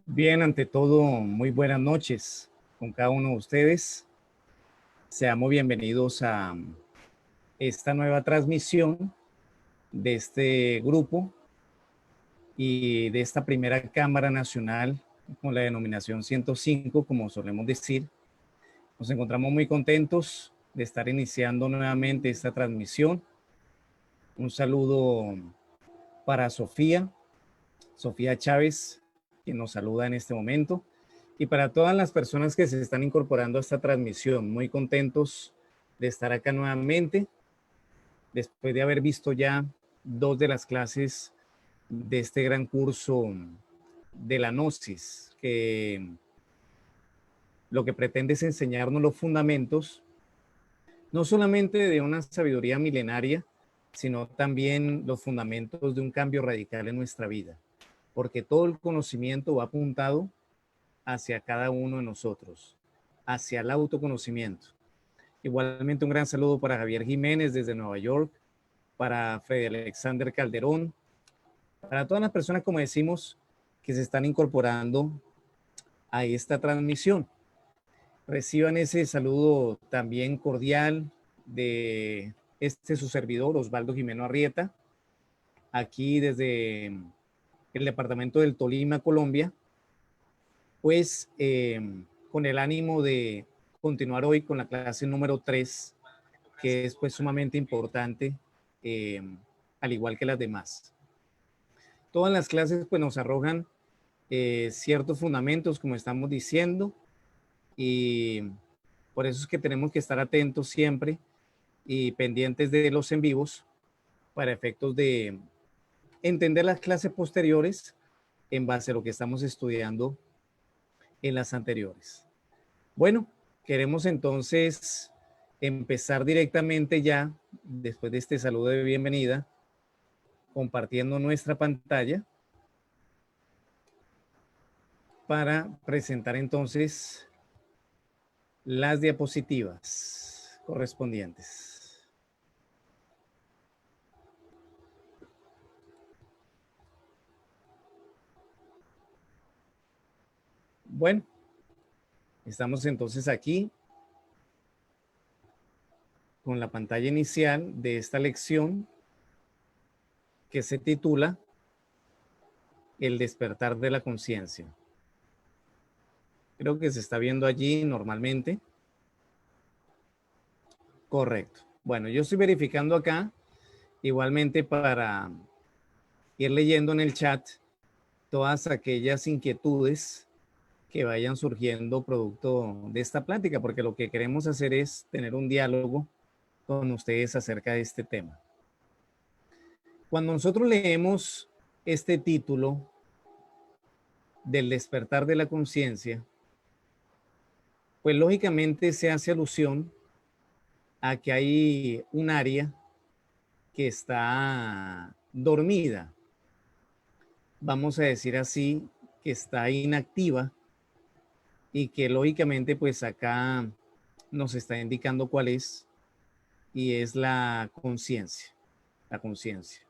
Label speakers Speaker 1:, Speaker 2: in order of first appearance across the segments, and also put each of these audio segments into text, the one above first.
Speaker 1: Bien, ante todo, muy buenas noches con cada uno de ustedes. Seamos bienvenidos a esta nueva transmisión de este grupo y de esta primera Cámara Nacional con la denominación 105, como solemos decir. Nos encontramos muy contentos de estar iniciando nuevamente esta transmisión. Un saludo para Sofía Chávez, quien nos saluda en este momento. Y para todas las personas que se están incorporando a esta transmisión, muy contentos de estar acá nuevamente, después de haber visto ya dos de las clases de este gran curso de la Gnosis, que lo que pretende es enseñarnos los fundamentos, no solamente de una sabiduría milenaria, sino también los fundamentos de un cambio radical en nuestra vida, porque todo el conocimiento va apuntado hacia cada uno de nosotros, hacia el autoconocimiento. Igualmente un gran saludo para Javier Jiménez desde Nueva York, para Freddy Alexander Calderón, para todas las personas, como decimos, que se están incorporando a esta transmisión. Reciban ese saludo también cordial de su servidor, Osvaldo Jimeno Arrieta, aquí desde el departamento del Tolima, Colombia, pues con el ánimo de continuar hoy con la clase número 3, que es pues sumamente importante, eh, al igual que las demás. Todas las clases pues nos arrojan ciertos fundamentos, como estamos diciendo, y por eso es que tenemos que estar atentos siempre y pendientes de los en vivos para efectos de entender las clases posteriores en base a lo que estamos estudiando en las anteriores. Bueno, queremos entonces empezar directamente ya, después de este saludo de bienvenida, compartiendo nuestra pantalla para presentar entonces las diapositivas correspondientes. Bueno, estamos entonces aquí con la pantalla inicial de esta lección que se titula El despertar de la conciencia. Creo que se está viendo allí normalmente. Correcto. Bueno, yo estoy verificando acá igualmente para ir leyendo en el chat todas aquellas inquietudes que vayan surgiendo producto de esta plática, porque lo que queremos hacer es tener un diálogo con ustedes acerca de este tema. Cuando nosotros leemos este título del despertar de la conciencia, pues lógicamente se hace alusión a que hay un área que está dormida, vamos a decir así, que está inactiva y que lógicamente pues acá nos está indicando cuál es, y es la conciencia, la conciencia.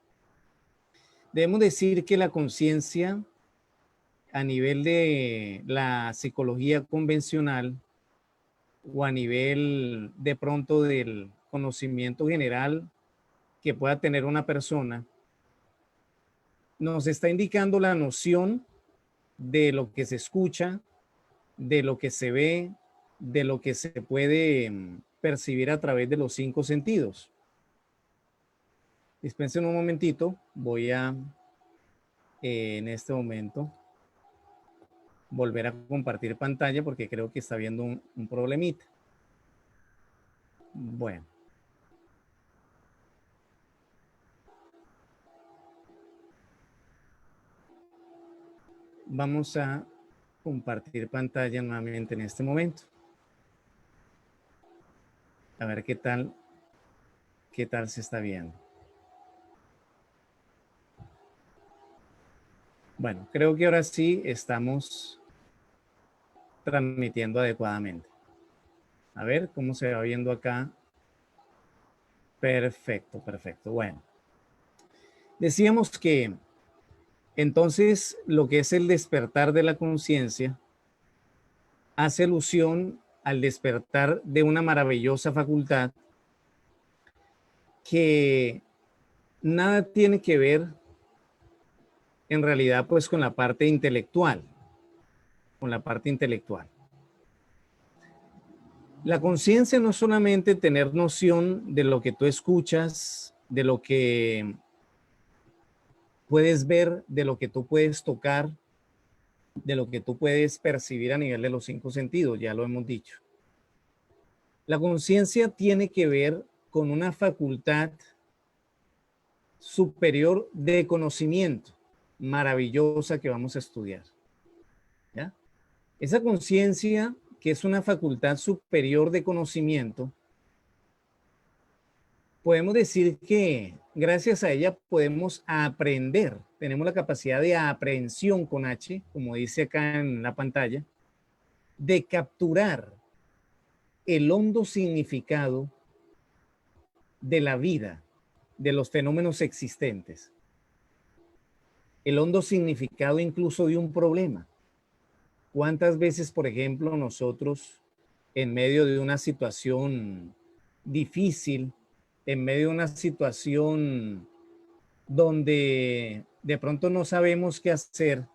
Speaker 1: Debemos decir que la conciencia a nivel de la psicología convencional o a nivel de pronto del conocimiento general que pueda tener una persona, nos está indicando la noción de lo que se escucha, de lo que se ve, de lo que se puede percibir a través de los 5 sentidos. Dispensen un momentito, voy a en este momento volver a compartir pantalla porque creo que está habiendo un problemita. Bueno. Vamos a compartir pantalla nuevamente en este momento. A ver qué tal se está viendo. Bueno, creo que ahora sí estamos transmitiendo adecuadamente. A ver cómo se va viendo acá. Perfecto, perfecto. Bueno, decíamos que Entonces, lo que es el despertar de la conciencia hace alusión al despertar de una maravillosa facultad que nada tiene que ver en realidad pues con la parte intelectual, con la parte intelectual. La conciencia no es solamente tener noción de lo que tú escuchas, de lo que puedes ver, de lo que tú puedes tocar, de lo que tú puedes percibir a nivel de los 5 sentidos, ya lo hemos dicho. La conciencia tiene que ver con una facultad superior de conocimiento maravillosa que vamos a estudiar. ¿Ya? Esa conciencia, que es una facultad superior de conocimiento, podemos decir que gracias a ella podemos aprender. Tenemos la capacidad de aprehensión con H, como dice acá en la pantalla, de capturar el hondo significado de la vida, de los fenómenos existentes. El hondo significado incluso de un problema. ¿Cuántas veces, por ejemplo, nosotros, en medio de una situación difícil, en medio de una situación donde de pronto no sabemos qué hacer,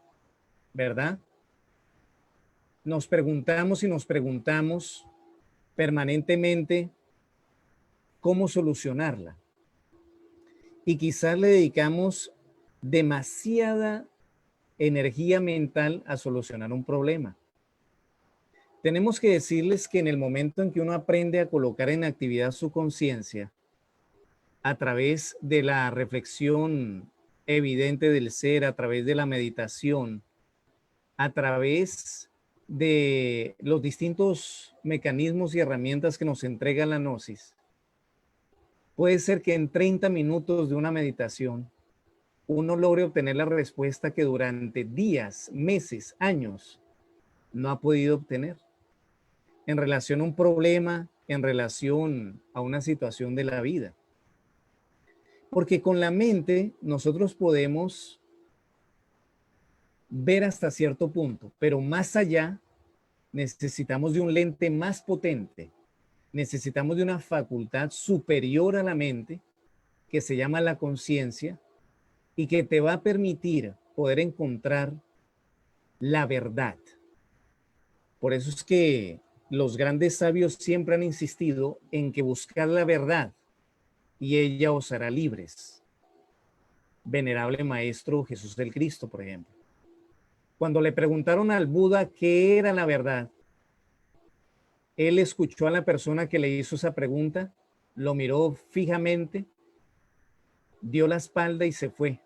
Speaker 1: ¿verdad? Nos preguntamos y nos preguntamos permanentemente cómo solucionarla? Y quizás le dedicamos demasiada energía mental a solucionar un problema. Tenemos que decirles que en el momento en que uno aprende a colocar en actividad su conciencia a través de la reflexión evidente del ser, a través de la meditación, a través de los distintos mecanismos y herramientas que nos entrega la gnosis, puede ser que en 30 minutos de una meditación uno logre obtener la respuesta que durante días, meses, años no ha podido obtener en relación a un problema, en relación a una situación de la vida. Porque con la mente nosotros podemos ver hasta cierto punto, pero más allá necesitamos de un lente más potente, necesitamos de una facultad superior a la mente que se llama la conciencia y que te va a permitir poder encontrar la verdad. Por eso es que los grandes sabios siempre han insistido en que buscar la verdad y ella os hará libres. Venerable Maestro Jesús del Cristo, por ejemplo. Cuando le preguntaron al Buda qué era la verdad, él escuchó a la persona que le hizo esa pregunta, lo miró fijamente, dio la espalda y se fue.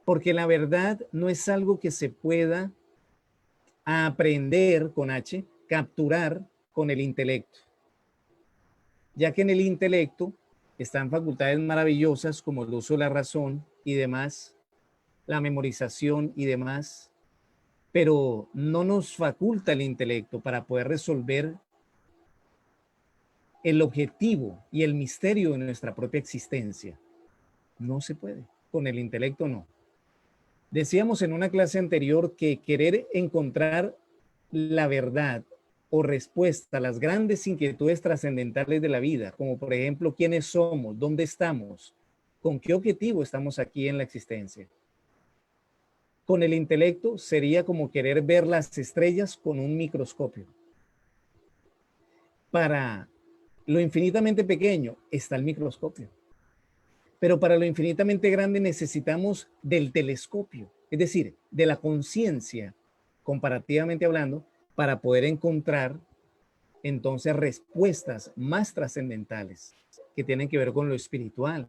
Speaker 1: Porque la verdad no es algo que se pueda aprender con H, capturar con el intelecto. Ya que en el intelecto están facultades maravillosas como el uso de la razón y demás, la memorización y demás, pero no nos faculta el intelecto para poder resolver el objetivo y el misterio de nuestra propia existencia. No se puede, con el intelecto no. Decíamos en una clase anterior que querer encontrar la verdad o respuesta a las grandes inquietudes trascendentales de la vida, como por ejemplo, quiénes somos, dónde estamos, con qué objetivo estamos aquí en la existencia. Con el intelecto sería como querer ver las estrellas con un microscopio. Para lo infinitamente pequeño está el microscopio, pero para lo infinitamente grande necesitamos del telescopio, es decir, de la conciencia, comparativamente hablando, para poder encontrar entonces respuestas más trascendentales que tienen que ver con lo espiritual,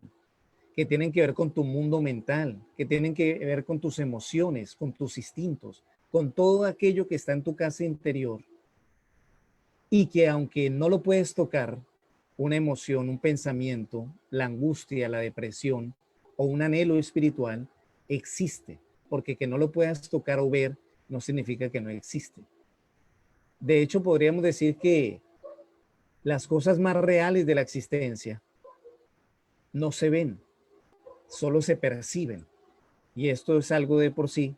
Speaker 1: que tienen que ver con tu mundo mental, que tienen que ver con tus emociones, con tus instintos, con todo aquello que está en tu casa interior y que aunque no lo puedes tocar, una emoción, un pensamiento, la angustia, la depresión o un anhelo espiritual existe, porque que no lo puedas tocar o ver no significa que no existe. De hecho, podríamos decir que las cosas más reales de la existencia no se ven, solo se perciben. Y esto es algo de por sí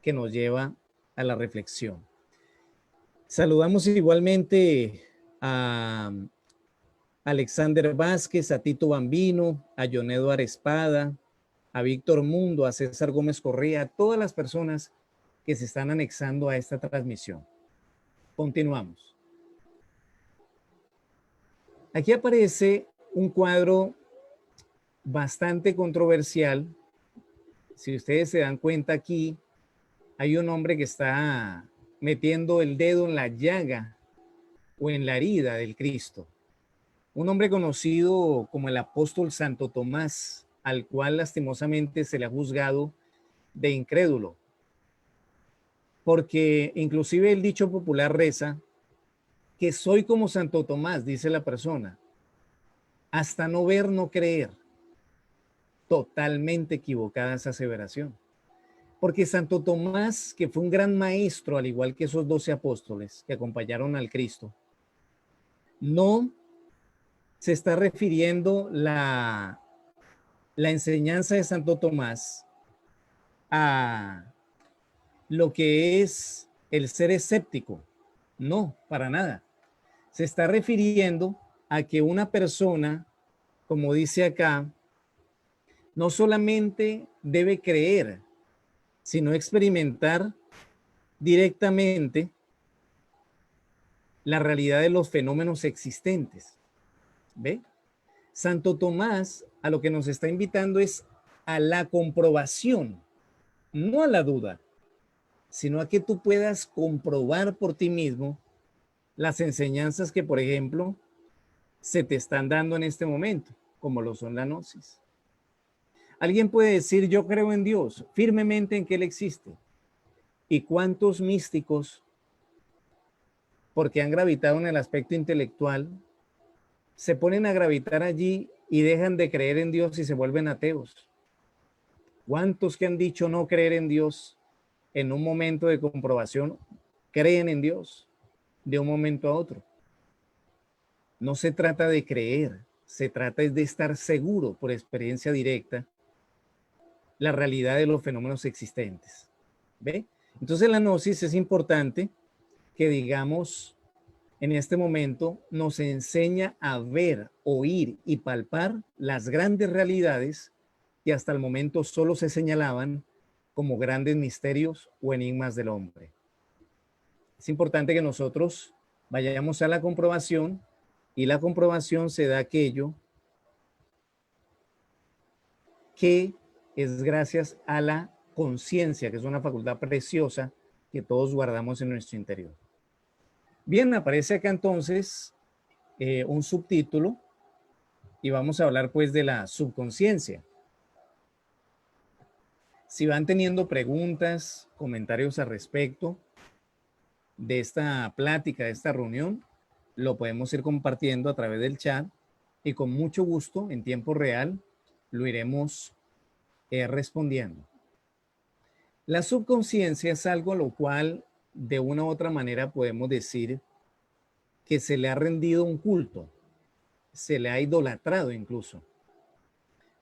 Speaker 1: que nos lleva a la reflexión. Saludamos igualmente a Alexander Vázquez, a Tito Bambino, a John Eduardo Espada, a Víctor Mundo, a César Gómez Correa, a todas las personas que se están anexando a esta transmisión. Continuamos. Aquí aparece un cuadro bastante controversial. Si ustedes se dan cuenta aquí, hay un hombre que está metiendo el dedo en la llaga o en la herida del Cristo. Un hombre conocido como el apóstol Santo Tomás, al cual lastimosamente se le ha juzgado de incrédulo. Porque inclusive el dicho popular reza que soy como Santo Tomás, dice la persona, hasta no ver, no creer. Totalmente equivocada esa aseveración. Porque Santo Tomás, que fue un gran maestro, al igual que esos 12 apóstoles que acompañaron al Cristo, no se está refiriendo la enseñanza de Santo Tomás a lo que es el ser escéptico. No, para nada. Se está refiriendo a que una persona, como dice acá, no solamente debe creer, sino experimentar directamente la realidad de los fenómenos existentes. ¿Ve? Santo Tomás a lo que nos está invitando es a la comprobación, no a la duda, sino a que tú puedas comprobar por ti mismo las enseñanzas que, por ejemplo, se te están dando en este momento, como lo son la gnosis. Alguien puede decir, yo creo en Dios, firmemente en que Él existe. ¿Y cuántos místicos, porque han gravitado en el aspecto intelectual, se ponen a gravitar allí y dejan de creer en Dios y se vuelven ateos? ¿Cuántos que han dicho no creer en Dios en un momento de comprobación creen en Dios de un momento a otro? No se trata de creer, se trata de estar seguro por experiencia directa la realidad de los fenómenos existentes. ¿Ve? Entonces la gnosis es importante que, digamos, en este momento nos enseña a ver, oír y palpar las grandes realidades que hasta el momento solo se señalaban como grandes misterios o enigmas del hombre. Es importante que nosotros vayamos a la comprobación, y la comprobación se da aquello que es gracias a la conciencia, que es una facultad preciosa que todos guardamos en nuestro interior. Bien, aparece acá entonces un subtítulo y vamos a hablar pues de la subconsciencia. Si van teniendo preguntas, comentarios al respecto de esta plática, de esta reunión, lo podemos ir compartiendo a través del chat y con mucho gusto, en tiempo real, lo iremos respondiendo. La subconsciencia es algo a lo cual de una u otra manera podemos decir que se le ha rendido un culto, se le ha idolatrado incluso.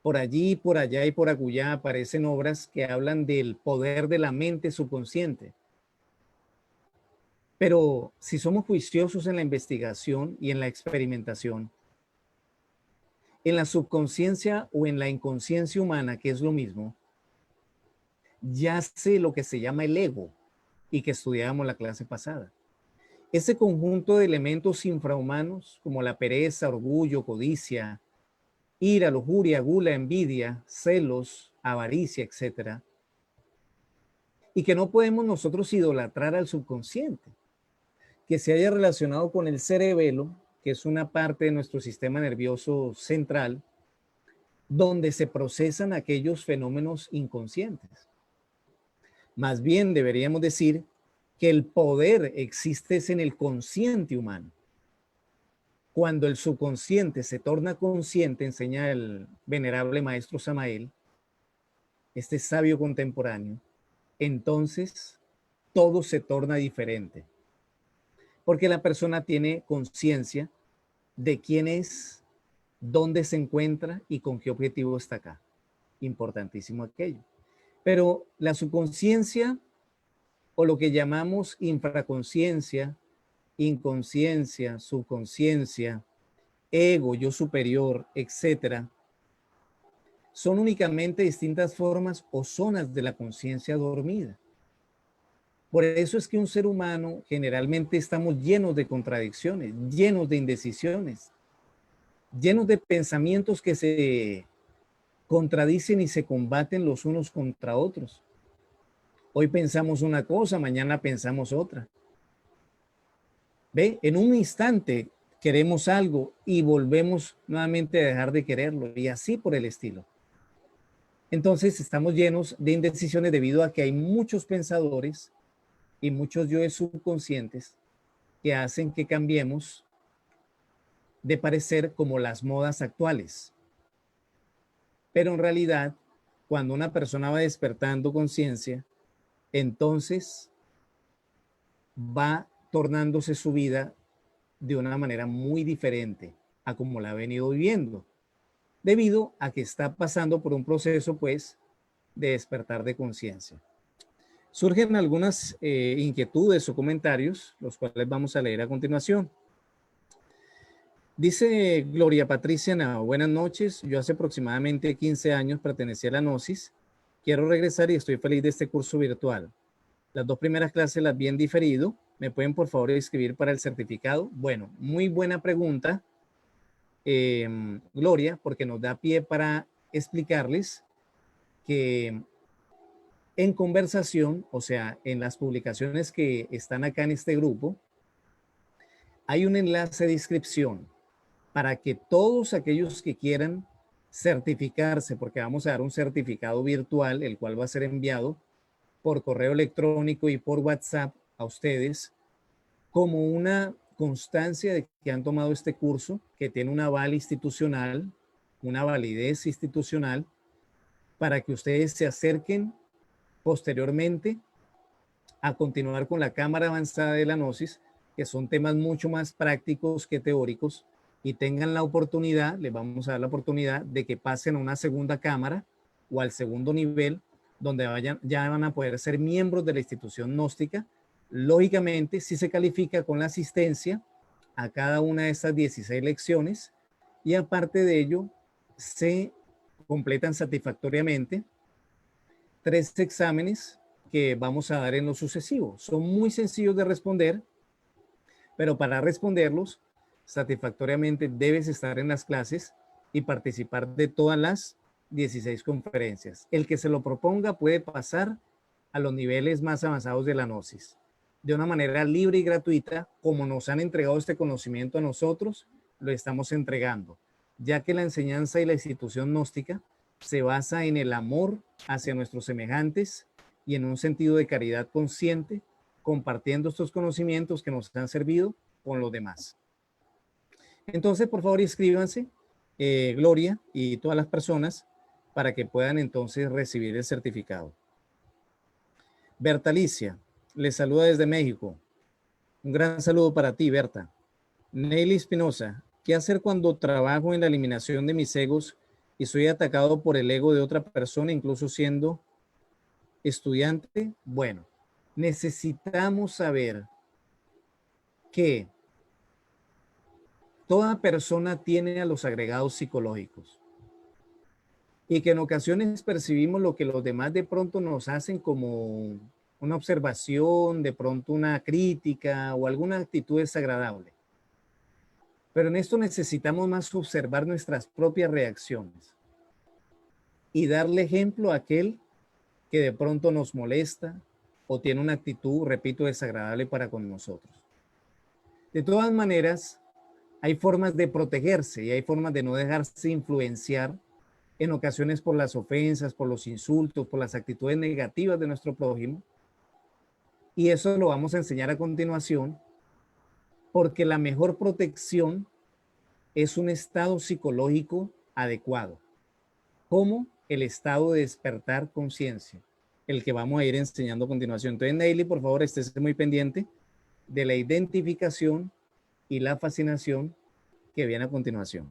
Speaker 1: Por allí, por allá y por acullá aparecen obras que hablan del poder de la mente subconsciente. Pero si somos juiciosos en la investigación y en la experimentación, en la subconsciencia o en la inconsciencia humana, que es lo mismo, yace lo que se llama el ego y que estudiábamos la clase pasada. Ese conjunto de elementos infrahumanos como la pereza, orgullo, codicia, ira, lujuria, gula, envidia, celos, avaricia, etcétera, y que no podemos nosotros idolatrar al subconsciente, que se haya relacionado con el cerebelo, que es una parte de nuestro sistema nervioso central, donde se procesan aquellos fenómenos inconscientes. Más bien deberíamos decir que el poder existe en el consciente humano. Cuando el subconsciente se torna consciente, enseña el venerable maestro Samael, este sabio contemporáneo, entonces todo se torna diferente. Porque la persona tiene conciencia de quién es, dónde se encuentra y con qué objetivo está acá. Importantísimo aquello. Pero la subconsciencia o lo que llamamos infraconsciencia, inconsciencia, subconsciencia, ego, yo superior, etcétera, son únicamente distintas formas o zonas de la conciencia dormida. Por eso es que un ser humano generalmente estamos llenos de contradicciones, llenos de indecisiones, llenos de pensamientos que se contradicen y se combaten los unos contra otros. Hoy pensamos una cosa, mañana pensamos otra. ¿Ve? En un instante queremos algo y volvemos nuevamente a dejar de quererlo y así por el estilo. Entonces estamos llenos de indecisiones debido a que hay muchos pensadores y muchos yoes subconscientes que hacen que cambiemos de parecer como las modas actuales. Pero en realidad, cuando una persona va despertando conciencia, entonces va tornándose su vida de una manera muy diferente a como la ha venido viviendo, debido a que está pasando por un proceso, pues, de despertar de conciencia. Surgen algunas inquietudes o comentarios, los cuales vamos a leer a continuación. Dice Gloria Patricia Nava, buenas noches, yo hace aproximadamente 15 años pertenecí a la Gnosis, quiero regresar y estoy feliz de este curso virtual. Las 2 primeras clases las vi en diferido, ¿me pueden por favor escribir para el certificado? Bueno, muy buena pregunta, Gloria, porque nos da pie para explicarles que en conversación, o sea, en las publicaciones que están acá en este grupo, hay un enlace de inscripción para que todos aquellos que quieran certificarse, porque vamos a dar un certificado virtual, el cual va a ser enviado por correo electrónico y por WhatsApp a ustedes, como una constancia de que han tomado este curso, que tiene una aval institucional, una validez institucional, para que ustedes se acerquen posteriormente a continuar con la cámara avanzada de la Gnosis, que son temas mucho más prácticos que teóricos, y tengan la oportunidad, les vamos a dar la oportunidad de que pasen a una segunda cámara o al segundo nivel, donde ya van a poder ser miembros de la institución gnóstica. Lógicamente, si se califica con la asistencia a cada una de estas 16 lecciones, y aparte de ello, se completan satisfactoriamente 3 exámenes que vamos a dar en lo sucesivo. Son muy sencillos de responder, pero para responderlos satisfactoriamente debes estar en las clases y participar de todas las 16 conferencias. El que se lo proponga puede pasar a los niveles más avanzados de la Gnosis de una manera libre y gratuita, como nos han entregado este conocimiento a nosotros, lo estamos entregando, ya que la enseñanza y la institución gnóstica se basa en el amor hacia nuestros semejantes y en un sentido de caridad consciente, compartiendo estos conocimientos que nos han servido con los demás. Entonces, por favor, inscríbanse, Gloria y todas las personas, para que puedan entonces recibir el certificado. Berta Alicia, les saluda desde México. Un gran saludo para ti, Berta. Neily Espinosa, ¿qué hacer cuando trabajo en la eliminación de mis egos y soy atacado por el ego de otra persona, incluso siendo estudiante? Bueno, necesitamos saber que toda persona tiene a los agregados psicológicos y que en ocasiones percibimos lo que los demás de pronto nos hacen como una observación, de pronto una crítica o alguna actitud desagradable. Pero en esto necesitamos más observar nuestras propias reacciones y darle ejemplo a aquel que de pronto nos molesta o tiene una actitud, repito, desagradable para con nosotros. De todas maneras, hay formas de protegerse y hay formas de no dejarse influenciar en ocasiones por las ofensas, por los insultos, por las actitudes negativas de nuestro prójimo. Y eso lo vamos a enseñar a continuación, porque la mejor protección es un estado psicológico adecuado, como el estado de despertar conciencia, el que vamos a ir enseñando a continuación. Entonces, Neily, por favor, estés muy pendiente de la identificación y la fascinación que viene a continuación.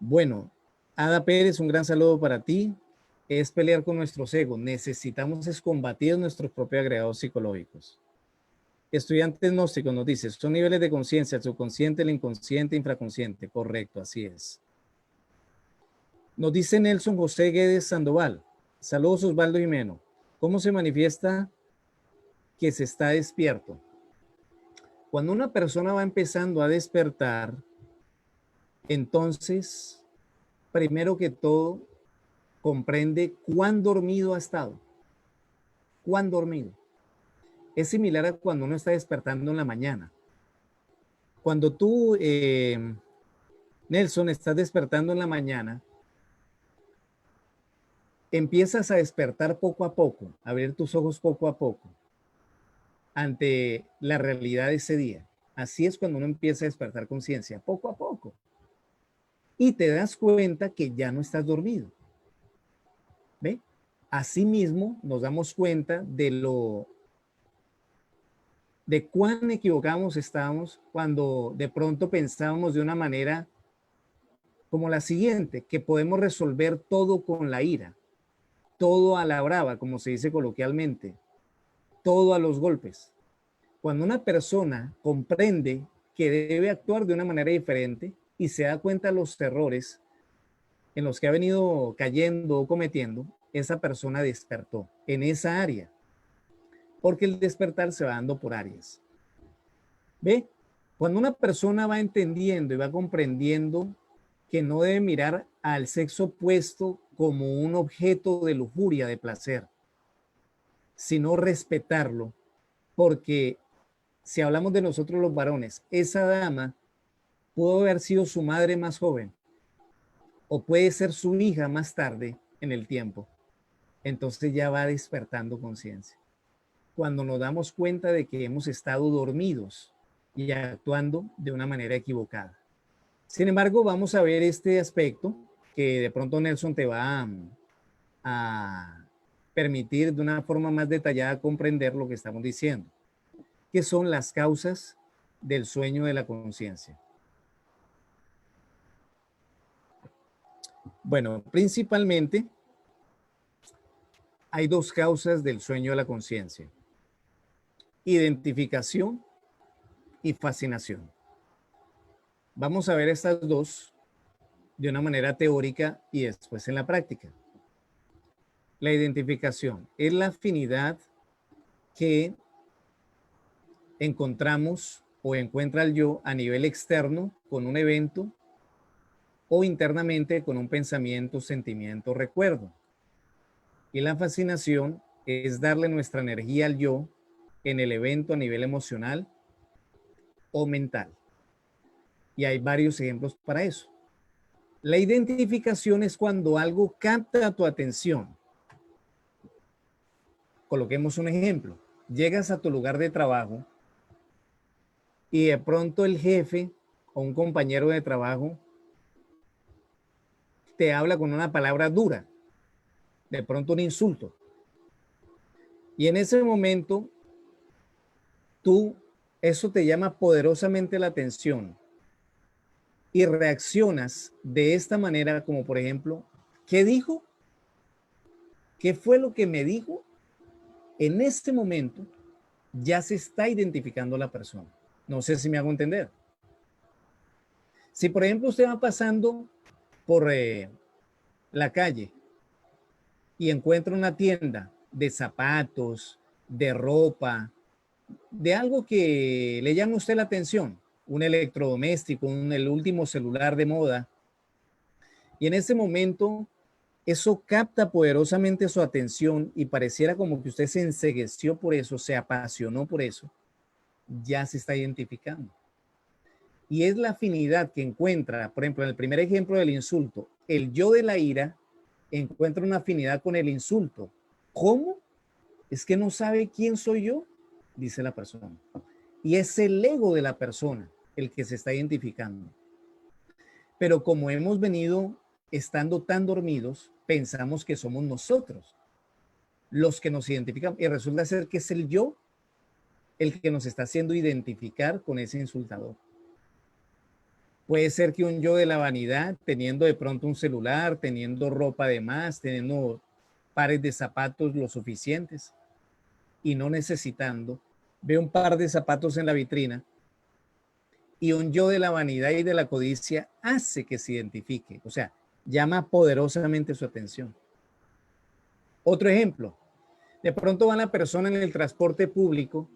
Speaker 1: Bueno, Ada Pérez, un gran saludo para ti. es pelear con nuestros egos. Necesitamos es combatir nuestros propios agregados psicológicos. Estudiante gnóstico nos dice, son niveles de conciencia, el subconsciente, el inconsciente, infraconsciente. Correcto, así es. Nos dice Nelson José Guedes Sandoval. Saludos Osvaldo Jimeno. ¿Cómo se manifiesta que se está despierto? Cuando una persona va empezando a despertar, entonces, primero que todo, comprende cuán dormido ha estado. Cuán dormido. Es similar a cuando uno está despertando en la mañana. Cuando tú, Nelson, estás despertando en la mañana, empiezas a despertar poco a poco, a abrir tus ojos poco a poco ante la realidad de ese día. Así es cuando uno empieza a despertar conciencia, poco a poco. Y te das cuenta que ya no estás dormido. ¿Ve? Asimismo, nos damos cuenta de cuán equivocados estábamos cuando de pronto pensábamos de una manera como la siguiente, que podemos resolver todo con la ira, todo a la brava, como se dice coloquialmente, todo a los golpes. Cuando una persona comprende que debe actuar de una manera diferente y se da cuenta de los errores en los que ha venido cayendo o cometiendo, esa persona despertó en esa área, porque el despertar se va dando por áreas. ¿Ve? Cuando una persona va entendiendo y va comprendiendo que no debe mirar al sexo opuesto como un objeto de lujuria, de placer, sino respetarlo, porque si hablamos de nosotros los varones, esa dama pudo haber sido su madre más joven o puede ser su hija más tarde en el tiempo. Entonces ya va despertando conciencia. Cuando nos damos cuenta de que hemos estado dormidos y actuando de una manera equivocada. Sin embargo, vamos a ver este aspecto que de pronto Nelson te va a permitir de una forma más detallada comprender lo que estamos diciendo, que son las causas del sueño de la conciencia. Bueno, principalmente hay dos causas del sueño de la conciencia: identificación y fascinación. Vamos a ver estas dos de una manera teórica y después en la práctica. La identificación es la afinidad que encontramos o encuentra el yo a nivel externo con un evento o internamente con un pensamiento, sentimiento, recuerdo. Y la fascinación es darle nuestra energía al yo en el evento a nivel emocional o mental. Y hay varios ejemplos para eso. La identificación es cuando algo capta tu atención. Coloquemos un ejemplo. Llegas a tu lugar de trabajo y de pronto el jefe o un compañero de trabajo te habla con una palabra dura, de pronto un insulto. Y en ese momento, eso te llama poderosamente la atención y reaccionas de esta manera, como por ejemplo, ¿qué dijo? ¿Qué fue lo que me dijo? En este momento ya se está identificando la persona. No sé si me hago entender. Si por ejemplo usted va pasando por la calle y encuentra una tienda de zapatos, de ropa, de algo que le llama a usted la atención, un electrodoméstico, el último celular de moda, y en ese momento eso capta poderosamente su atención y pareciera como que usted se encegueció por eso, se apasionó por eso, ya se está identificando. Y es la afinidad que encuentra, por ejemplo, en el primer ejemplo del insulto, el yo de la ira encuentra una afinidad con el insulto. ¿Cómo? Es que no sabe quién soy yo, dice la persona. Y es el ego de la persona el que se está identificando. Pero como hemos venido estando tan dormidos, pensamos que somos nosotros los que nos identificamos. Y resulta ser que es el yo el que nos está haciendo identificar con ese insultador. Puede ser que un yo de la vanidad, teniendo de pronto un celular, teniendo ropa de más, teniendo pares de zapatos lo suficientes y no necesitando, ve un par de zapatos en la vitrina y un yo de la vanidad y de la codicia hace que se identifique, o sea, llama poderosamente su atención. Otro ejemplo, de pronto va la persona en el transporte público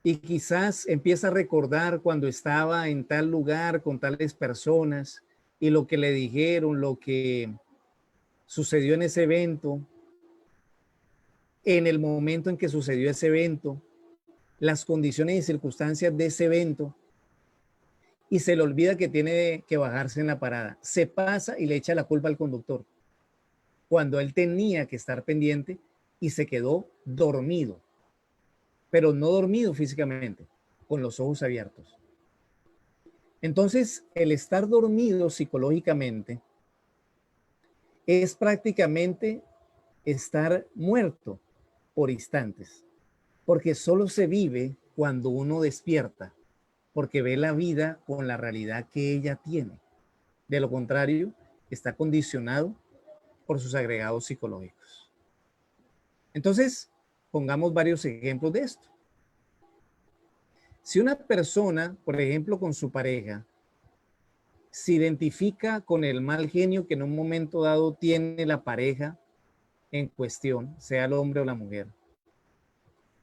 Speaker 1: y quizás empieza a recordar cuando estaba en tal lugar con tales personas y lo que le dijeron, lo que sucedió en ese evento, en el momento en que sucedió ese evento, las condiciones y circunstancias de ese evento, y se le olvida que tiene que bajarse en la parada. Se pasa y le echa la culpa al conductor, cuando él tenía que estar pendiente y se quedó dormido, pero no dormido físicamente, con los ojos abiertos. Entonces, el estar dormido psicológicamente es prácticamente estar muerto por instantes, porque solo se vive cuando uno despierta, porque ve la vida con la realidad que ella tiene. De lo contrario, está condicionado por sus agregados psicológicos. Entonces, pongamos varios ejemplos de esto. Si una persona, por ejemplo, con su pareja, se identifica con el mal genio que en un momento dado tiene la pareja en cuestión, sea el hombre o la mujer,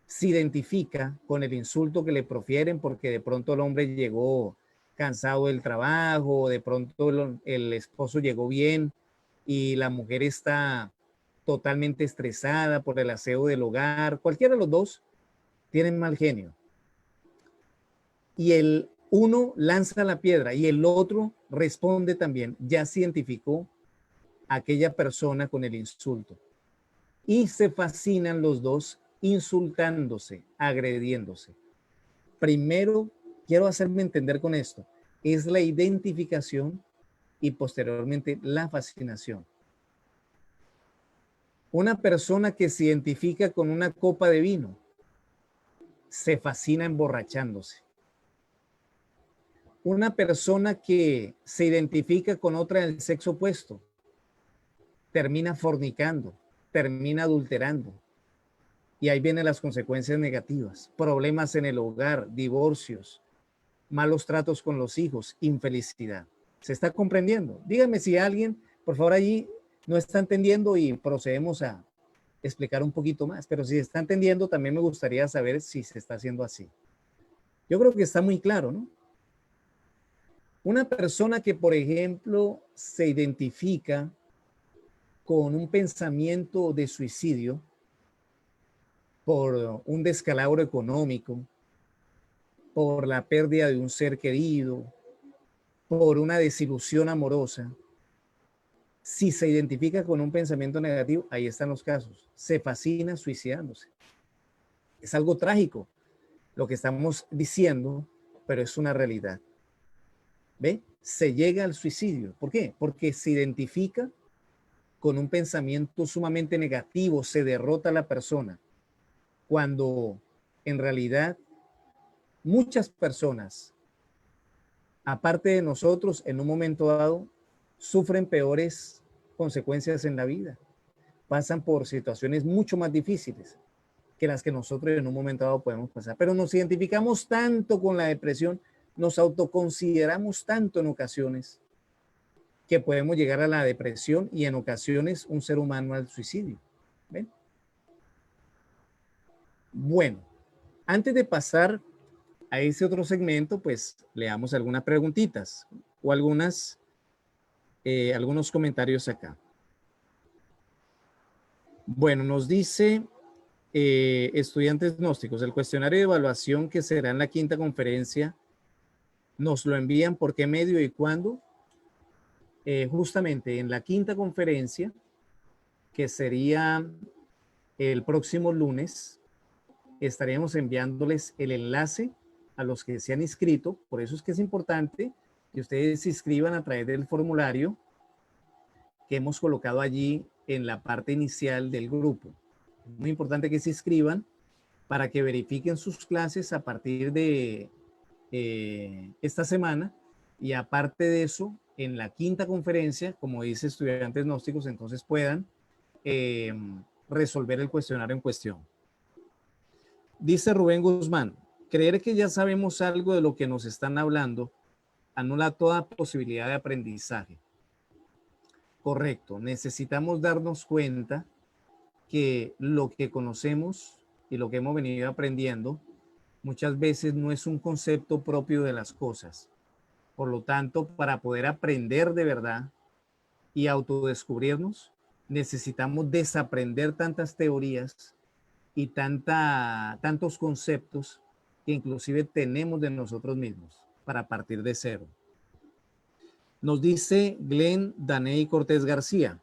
Speaker 1: se identifica con el insulto que le profieren porque de pronto el hombre llegó cansado del trabajo, de pronto el esposo llegó bien y la mujer está totalmente estresada por el aseo del hogar, cualquiera de los dos tienen mal genio. Y el uno lanza la piedra y el otro responde también, ya se identificó a aquella persona con el insulto. Y se fascinan los dos insultándose, agrediéndose. Primero, quiero hacerme entender con esto, es la identificación y posteriormente la fascinación. Una persona que se identifica con una copa de vino se fascina emborrachándose. Una persona que se identifica con otra del sexo opuesto termina fornicando, termina adulterando. Y ahí vienen las consecuencias negativas, problemas en el hogar, divorcios, malos tratos con los hijos, infelicidad. ¿Se está comprendiendo? Dígame si alguien, por favor, allí no está entendiendo y procedemos a explicar un poquito más. Pero si se está entendiendo, también me gustaría saber si se está haciendo así. Yo creo que está muy claro, ¿no? Una persona que, por ejemplo, se identifica con un pensamiento de suicidio por un descalabro económico, por la pérdida de un ser querido, por una desilusión amorosa, si se identifica con un pensamiento negativo, ahí están los casos. Se fascina suicidándose. Es algo trágico lo que estamos diciendo, pero es una realidad. ¿Ve? Se llega al suicidio. ¿Por qué? Porque se identifica con un pensamiento sumamente negativo, se derrota a la persona, cuando en realidad muchas personas, aparte de nosotros, en un momento dado, sufren peores consecuencias en la vida. Pasan por situaciones mucho más difíciles que las que nosotros en un momento dado podemos pasar. Pero nos identificamos tanto con la depresión, nos autoconsideramos tanto en ocasiones, que podemos llegar a la depresión y en ocasiones un ser humano al suicidio. ¿Ven? Bueno, antes de pasar a ese otro segmento, pues leamos algunas preguntitas o algunos comentarios acá. Bueno, nos dice estudiantes gnósticos, el cuestionario de evaluación que será en la quinta conferencia, ¿nos lo envían por qué medio y cuándo? Justamente en la quinta conferencia, que sería el próximo lunes, estaremos enviándoles el enlace a los que se han inscrito. Por eso es que es importante que ustedes se inscriban a través del formulario que hemos colocado allí en la parte inicial del grupo. Muy importante que se inscriban para que verifiquen sus clases a partir de esta semana y aparte de eso, en la quinta conferencia, como dice estudiantes gnósticos, entonces puedan resolver el cuestionario en cuestión. Dice Rubén Guzmán, creer que ya sabemos algo de lo que nos están hablando anula toda posibilidad de aprendizaje. Correcto, necesitamos darnos cuenta que lo que conocemos y lo que hemos venido aprendiendo muchas veces no es un concepto propio de las cosas. Por lo tanto, para poder aprender de verdad y autodescubrirnos, necesitamos desaprender tantas teorías y tantos conceptos que inclusive tenemos de nosotros mismos para partir de cero. Nos dice Glenn Daney Cortés García.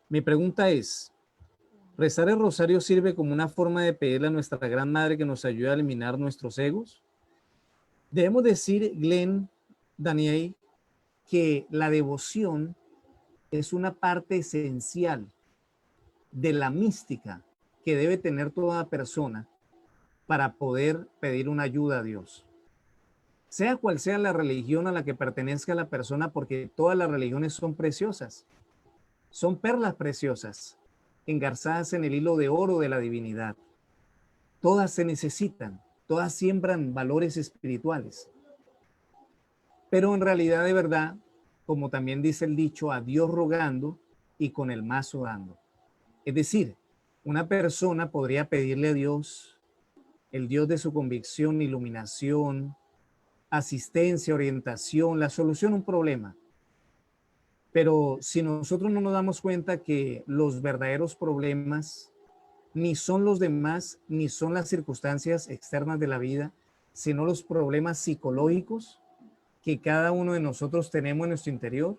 Speaker 1: Mi pregunta es, ¿rezar el rosario sirve como una forma de pedirle a nuestra gran madre que nos ayude a eliminar nuestros egos? Debemos decir, Glenn Daney, que la devoción es una parte esencial de la mística que debe tener toda persona para poder pedir una ayuda a Dios. Sea cual sea la religión a la que pertenezca la persona, porque todas las religiones son preciosas, son perlas preciosas, engarzadas en el hilo de oro de la divinidad. Todas se necesitan, todas siembran valores espirituales. Pero en realidad, de verdad, como también dice el dicho, a Dios rogando y con el mazo dando. Es decir, una persona podría pedirle a Dios, el Dios de su convicción, iluminación, asistencia, orientación, la solución a un problema. Pero si nosotros no nos damos cuenta que los verdaderos problemas ni son los demás, ni son las circunstancias externas de la vida, sino los problemas psicológicos que cada uno de nosotros tenemos en nuestro interior,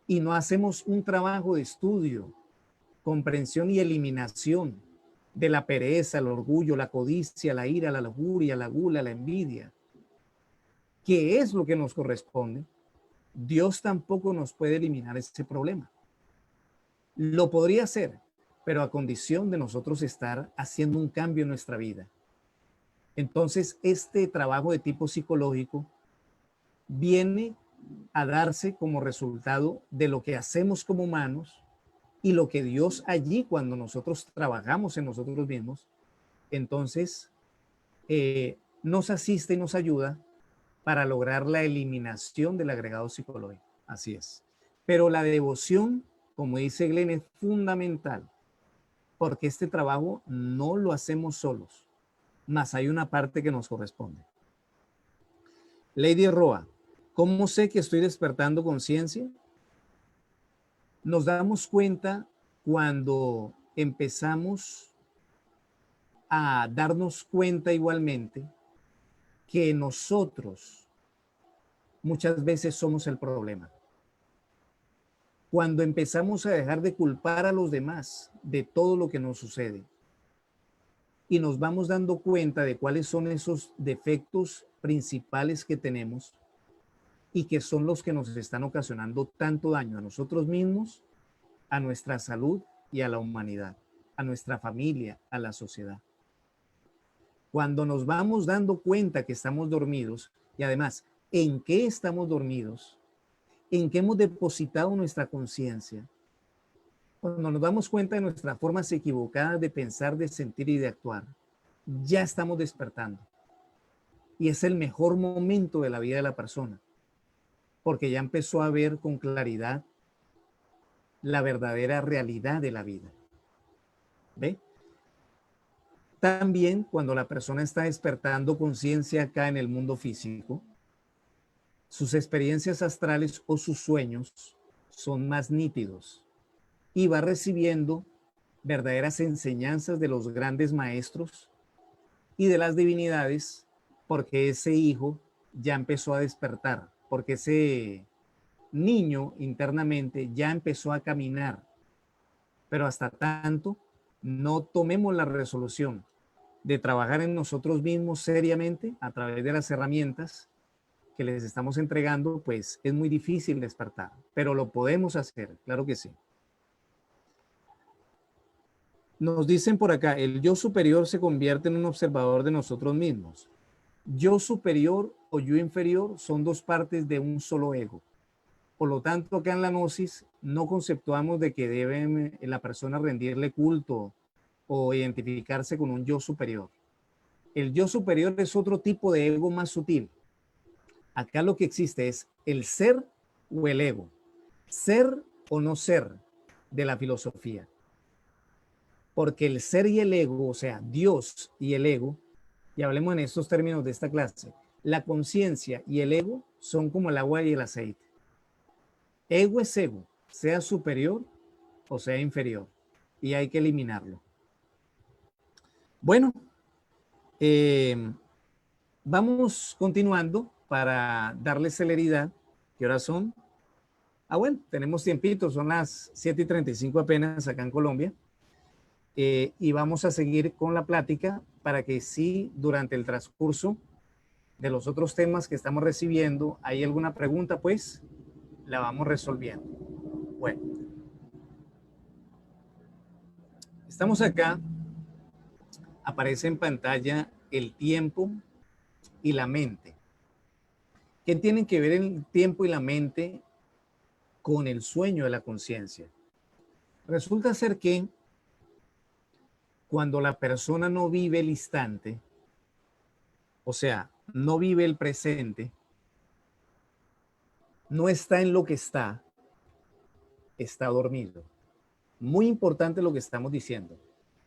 Speaker 1: y no hacemos un trabajo de estudio, comprensión y eliminación de la pereza, el orgullo, la codicia, la ira, la lujuria, la gula, la envidia, que es lo que nos corresponde, Dios tampoco nos puede eliminar ese problema. Lo podría hacer, pero a condición de nosotros estar haciendo un cambio en nuestra vida. Entonces, este trabajo de tipo psicológico viene a darse como resultado de lo que hacemos como humanos y lo que Dios allí, cuando nosotros trabajamos en nosotros mismos, entonces nos asiste y nos ayuda para lograr la eliminación del agregado psicológico. Así es. Pero la devoción, como dice Glenn, es fundamental, porque este trabajo no lo hacemos solos, más hay una parte que nos corresponde. Lady Roa, ¿cómo sé que estoy despertando conciencia? Nos damos cuenta cuando empezamos a darnos cuenta igualmente que nosotros muchas veces somos el problema. Cuando empezamos a dejar de culpar a los demás de todo lo que nos sucede y nos vamos dando cuenta de cuáles son esos defectos principales que tenemos y que son los que nos están ocasionando tanto daño a nosotros mismos, a nuestra salud y a la humanidad, a nuestra familia, a la sociedad. Cuando nos vamos dando cuenta que estamos dormidos y además en qué estamos dormidos, en qué hemos depositado nuestra conciencia, cuando nos damos cuenta de nuestras formas equivocadas de pensar, de sentir y de actuar, ya estamos despertando. Y es el mejor momento de la vida de la persona, porque ya empezó a ver con claridad la verdadera realidad de la vida. ¿Ve? También cuando la persona está despertando conciencia acá en el mundo físico, sus experiencias astrales o sus sueños son más nítidos y va recibiendo verdaderas enseñanzas de los grandes maestros y de las divinidades, porque ese hijo ya empezó a despertar, porque ese niño internamente ya empezó a caminar. Pero hasta tanto no tomemos la resolución de trabajar en nosotros mismos seriamente a través de las herramientas que les estamos entregando, pues es muy difícil despertar, pero lo podemos hacer, claro que sí. Nos dicen por acá, el yo superior se convierte en un observador de nosotros mismos. Yo superior o yo inferior son dos partes de un solo ego. Por lo tanto, acá en la gnosis no conceptuamos de que debe la persona rendirle culto o identificarse con un yo superior. El yo superior es otro tipo de ego más sutil. Acá lo que existe es el ser o el ego. Ser o no ser de la filosofía. Porque el ser y el ego, o sea, Dios y el ego, y hablemos en estos términos de esta clase, la conciencia y el ego son como el agua y el aceite. Ego es ego, sea superior o sea inferior, y hay que eliminarlo. Bueno, vamos continuando para darle celeridad. ¿Qué horas son? Bueno, tenemos tiempito, son las 7:35 apenas acá en Colombia. Y vamos a seguir con la plática para que si durante el transcurso de los otros temas que estamos recibiendo hay alguna pregunta, pues la vamos resolviendo. Bueno, estamos acá, aparece en pantalla el tiempo y la mente. ¿Qué tienen que ver el tiempo y la mente con el sueño de la conciencia? Resulta ser que cuando la persona no vive el instante, o sea, no vive el presente, no está en lo que está dormido. Muy importante lo que estamos diciendo.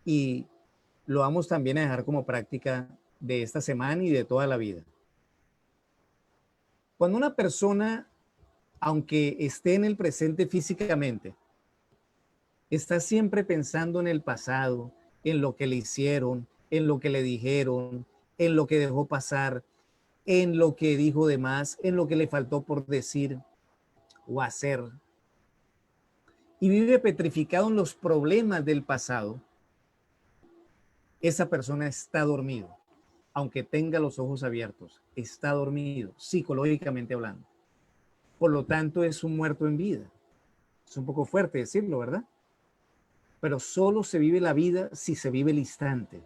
Speaker 1: Y lo vamos también a dejar como práctica de esta semana y de toda la vida. Cuando una persona, aunque esté en el presente físicamente, está siempre pensando en el pasado, en lo que le hicieron, en lo que le dijeron, en lo que dejó pasar, en lo que dijo de más, en lo que le faltó por decir o hacer, y vive petrificado en los problemas del pasado, esa persona está dormido, aunque tenga los ojos abiertos, está dormido, psicológicamente hablando. Por lo tanto, es un muerto en vida. Es un poco fuerte decirlo, ¿verdad? Pero solo se vive la vida si se vive el instante.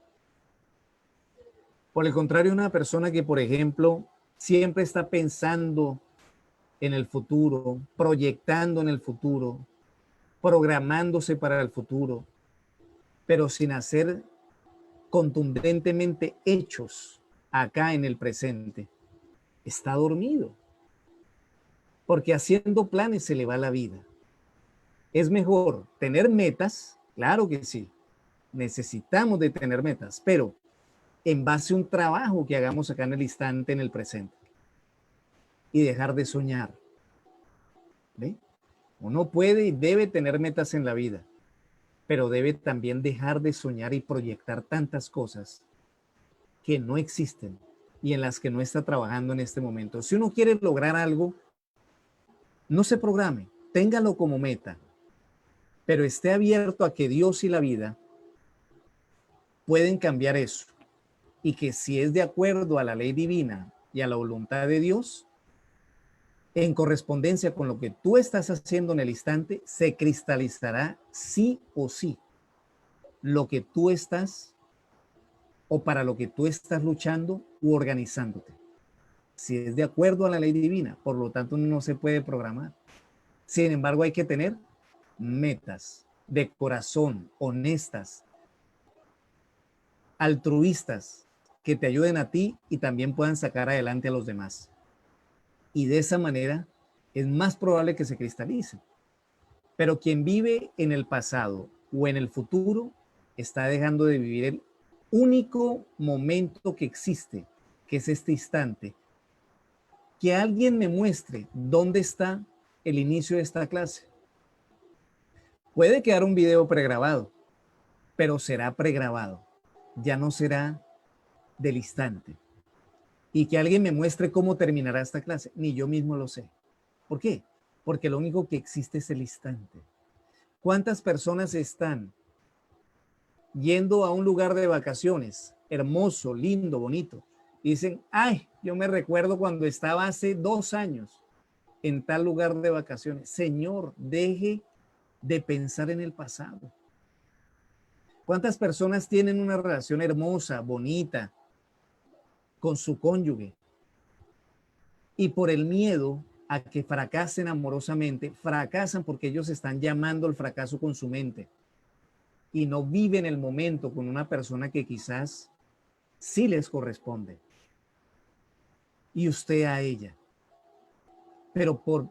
Speaker 1: Por el contrario, una persona que, por ejemplo, siempre está pensando en el futuro, proyectando en el futuro, programándose para el futuro, pero sin hacer contundentemente hechos acá en el presente, está dormido. Porque haciendo planes se le va la vida. Es mejor tener metas, claro que sí, necesitamos de tener metas, pero en base a un trabajo que hagamos acá en el instante, en el presente. Y dejar de soñar. ¿Ve? Uno puede y debe tener metas en la vida, pero debe también dejar de soñar y proyectar tantas cosas que no existen y en las que no está trabajando en este momento. Si uno quiere lograr algo, no se programe, téngalo como meta, pero esté abierto a que Dios y la vida pueden cambiar eso y que si es de acuerdo a la ley divina y a la voluntad de Dios, en correspondencia con lo que tú estás haciendo en el instante, se cristalizará sí o sí lo que tú estás o para lo que tú estás luchando u organizándote. Si es de acuerdo a la ley divina, por lo tanto no se puede programar. Sin embargo, hay que tener metas de corazón, honestas, altruistas, que te ayuden a ti y también puedan sacar adelante a los demás. Y de esa manera es más probable que se cristalice. Pero quien vive en el pasado o en el futuro está dejando de vivir el único momento que existe, que es este instante. Que alguien me muestre dónde está el inicio de esta clase. Puede quedar un video pregrabado, pero será pregrabado. Ya no será del instante. Y que alguien me muestre cómo terminará esta clase, ni yo mismo lo sé. ¿Por qué? Porque lo único que existe es el instante. ¿Cuántas personas están yendo a un lugar de vacaciones, hermoso, lindo, bonito, y dicen, ay, yo me recuerdo cuando estaba hace 2 años en tal lugar de vacaciones? Señor, deje de pensar en el pasado. ¿Cuántas personas tienen una relación hermosa, bonita, con su cónyuge? Y por el miedo a que fracasen amorosamente, fracasan porque ellos están llamando al fracaso con su mente y no viven el momento con una persona que quizás sí les corresponde y usted a ella. Pero por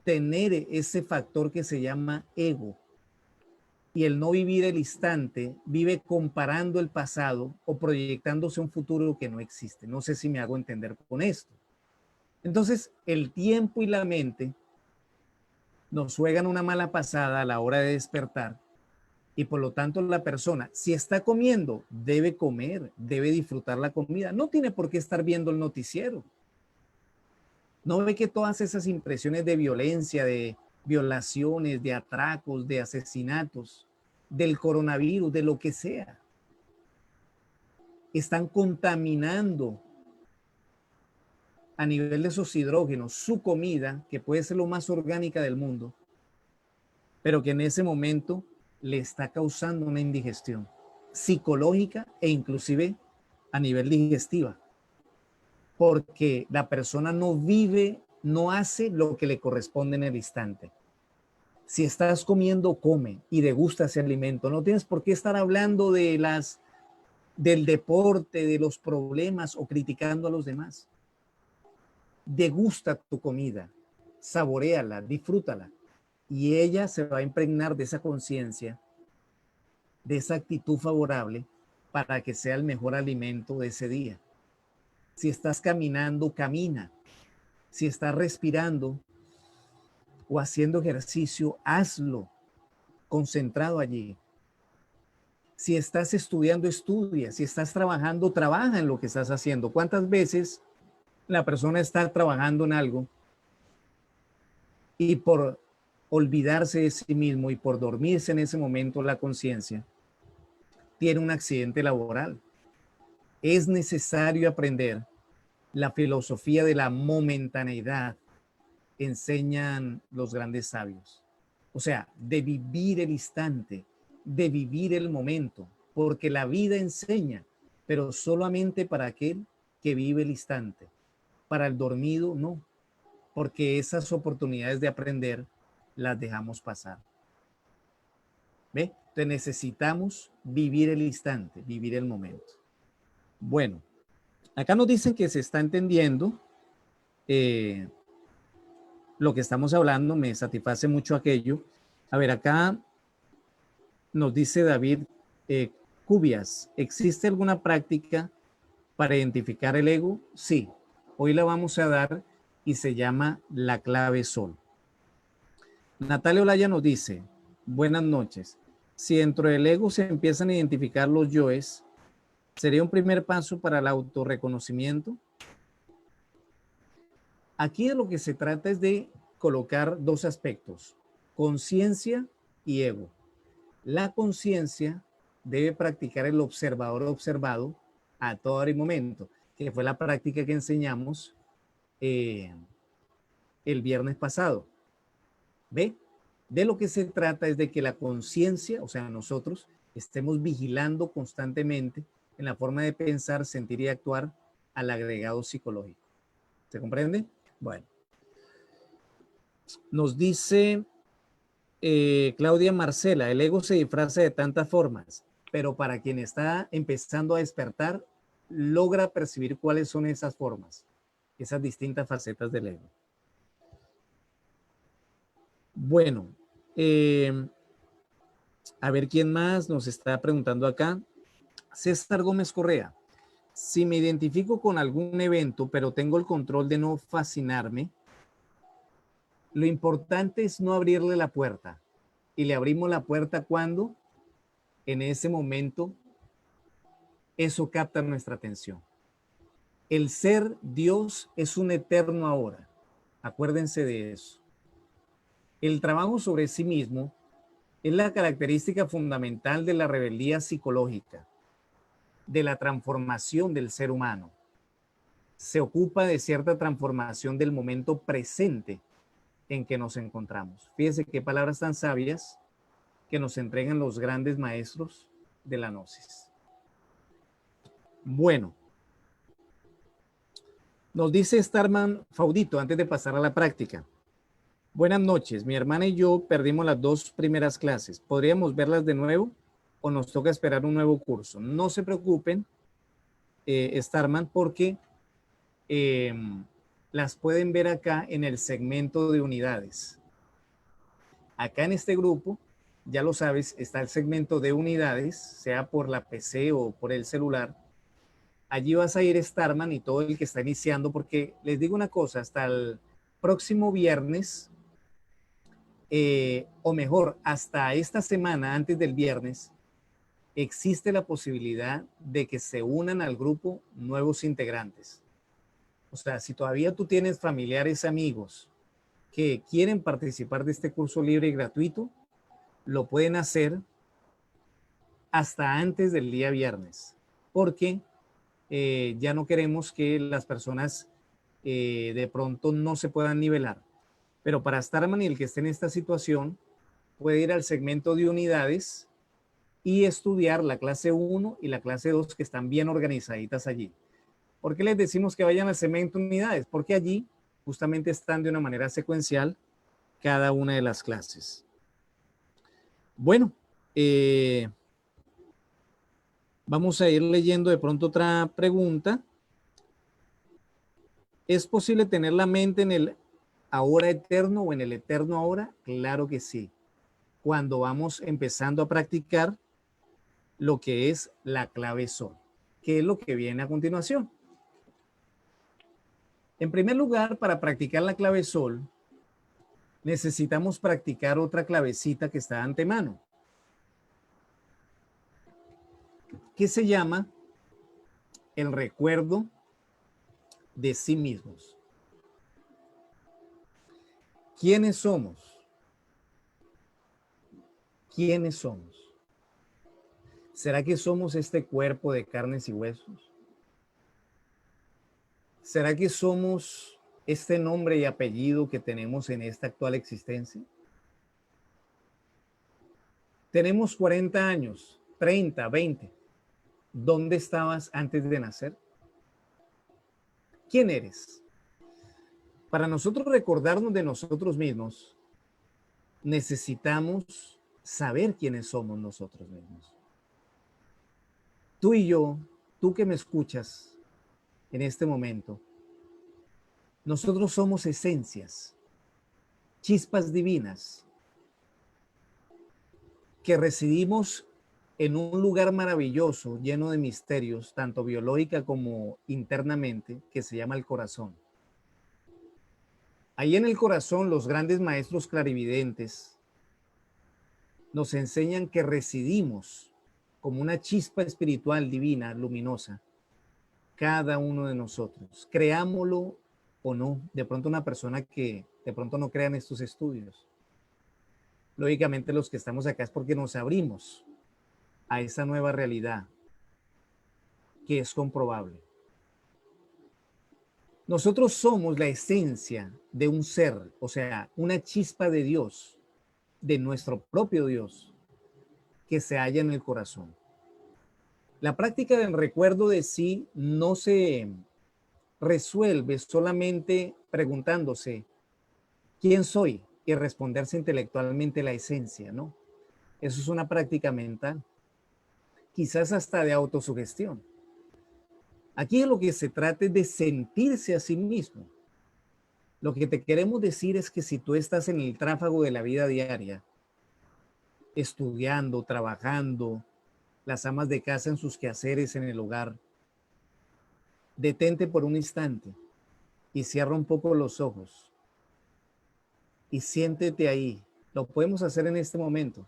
Speaker 1: tener ese factor que se llama ego y el no vivir el instante, vive comparando el pasado o proyectándose un futuro que no existe. No sé si me hago entender con esto. Entonces, el tiempo y la mente nos juegan una mala pasada a la hora de despertar y por lo tanto la persona, si está comiendo, debe comer, debe disfrutar la comida. No tiene por qué estar viendo el noticiero. No ve que todas esas impresiones de violencia, de violaciones, de atracos, de asesinatos, del coronavirus, de lo que sea, están contaminando a nivel de esos hidrógenos su comida, que puede ser lo más orgánica del mundo, pero que en ese momento le está causando una indigestión psicológica e inclusive a nivel digestiva, porque la persona no vive, no hace lo que le corresponde en el instante. Si estás comiendo, come y degusta ese alimento. No tienes por qué estar hablando del deporte, de los problemas o criticando a los demás. Degusta tu comida, saboréala, disfrútala. Y ella se va a impregnar de esa conciencia, de esa actitud favorable para que sea el mejor alimento de ese día. Si estás caminando, camina. Si estás respirando o haciendo ejercicio, hazlo concentrado allí. Si estás estudiando, estudia. Si estás trabajando, trabaja en lo que estás haciendo. ¿Cuántas veces la persona está trabajando en algo y por olvidarse de sí mismo y por dormirse en ese momento la conciencia, tiene un accidente laboral? Es necesario aprender la filosofía de la momentaneidad, enseñan los grandes sabios. O sea, de vivir el instante, de vivir el momento, porque la vida enseña, pero solamente para aquel que vive el instante. Para el dormido, no, porque esas oportunidades de aprender las dejamos pasar. ¿Ve? Entonces necesitamos vivir el instante, vivir el momento. Bueno, acá nos dicen que se está entendiendo lo que estamos hablando, me satisface mucho aquello. A ver, acá nos dice David Cubias, ¿existe alguna práctica para identificar el ego? Sí, hoy la vamos a dar y se llama la clave sol. Natalia Olaya nos dice, buenas noches. Si dentro del ego se empiezan a identificar los yoes, ¿sería un primer paso para el autorreconocimiento? Aquí de lo que se trata es de colocar dos aspectos, conciencia y ego. La conciencia debe practicar el observador observado a todo momento, que fue la práctica que enseñamos el viernes pasado. ¿Ve? De lo que se trata es de que la conciencia, o sea, nosotros, estemos vigilando constantemente en la forma de pensar, sentir y actuar al agregado psicológico. ¿Se comprende? Bueno. Nos dice Claudia Marcela, el ego se disfraza de tantas formas, pero para quien está empezando a despertar, logra percibir cuáles son esas formas, esas distintas facetas del ego. Bueno, a ver quién más nos está preguntando acá. César Gómez Correa, si me identifico con algún evento, pero tengo el control de no fascinarme, lo importante es no abrirle la puerta. Y le abrimos la puerta cuando en ese momento eso capta nuestra atención. El ser Dios es un eterno ahora. Acuérdense de eso. El trabajo sobre sí mismo es la característica fundamental de la rebeldía psicológica, de la transformación del ser humano. Se ocupa de cierta transformación del momento presente en que nos encontramos. Fíjense qué palabras tan sabias que nos entregan los grandes maestros de la gnosis. Bueno, Nos dice Starman Faudito antes de pasar a la práctica. Buenas noches, mi hermana y yo perdimos las 2 primeras clases. ¿Podríamos verlas de nuevo o nos toca esperar un nuevo curso? No se preocupen, Starman, porque eh, las pueden ver acá en el segmento de unidades. Acá en este grupo, ya lo sabes, está el segmento de unidades, sea por la PC o por el celular. Allí vas a ir Starman y todo el que está iniciando, porque les digo una cosa, hasta el próximo viernes, o mejor, hasta esta semana, antes del viernes, existe la posibilidad de que se unan al grupo nuevos integrantes. O sea, si todavía tú tienes familiares, amigos que quieren participar de este curso libre y gratuito, lo pueden hacer hasta antes del día viernes, porque ya no queremos que las personas de pronto no se puedan nivelar. Pero para Starman y el que esté en esta situación, puede ir al segmento de unidades y estudiar la clase 1 y la clase 2 que están bien organizaditas allí. ¿Por qué les decimos que vayan al segmento de unidades? Porque allí justamente están de una manera secuencial cada una de las clases. Bueno, vamos a ir leyendo de pronto otra pregunta. ¿Es posible tener la mente en el ahora eterno o en el eterno ahora? Claro que sí. Cuando vamos empezando a practicar lo que es la clave sol, que es lo que viene a continuación. En primer lugar, para practicar la clave sol, necesitamos practicar otra clavecita que está de antemano, que se llama el recuerdo de sí mismos. ¿Quiénes somos? ¿Quiénes somos? ¿Será que somos este cuerpo de carnes y huesos? ¿Será que somos este nombre y apellido que tenemos en esta actual existencia? Tenemos 40 años, 30, 20. ¿Dónde estabas antes de nacer? ¿Quién eres? Para nosotros recordarnos de nosotros mismos, necesitamos saber quiénes somos nosotros mismos. Tú y yo, tú que me escuchas en este momento, nosotros somos esencias, chispas divinas, que residimos en un lugar maravilloso, lleno de misterios, tanto biológica como internamente, que se llama el corazón. Ahí en el corazón, los grandes maestros clarividentes nos enseñan que residimos como una chispa espiritual divina, luminosa, cada uno de nosotros. Creámoslo o no. De pronto una persona que de pronto no crea en estos estudios. Lógicamente los que estamos acá es porque nos abrimos a esa nueva realidad que es comprobable. Nosotros somos la esencia de un ser, o sea, una chispa de Dios, de nuestro propio Dios, que se halla en el corazón. La práctica del recuerdo de sí no se resuelve solamente preguntándose quién soy y responderse intelectualmente la esencia, ¿no? Eso es una práctica mental, quizás hasta de autosugestión. Aquí lo que se trata es de sentirse a sí mismo. Lo que te queremos decir es que si tú estás en el tráfago de la vida diaria, estudiando, trabajando, las amas de casa en sus quehaceres en el hogar, detente por un instante y cierra un poco los ojos y siéntete ahí. Lo podemos hacer en este momento.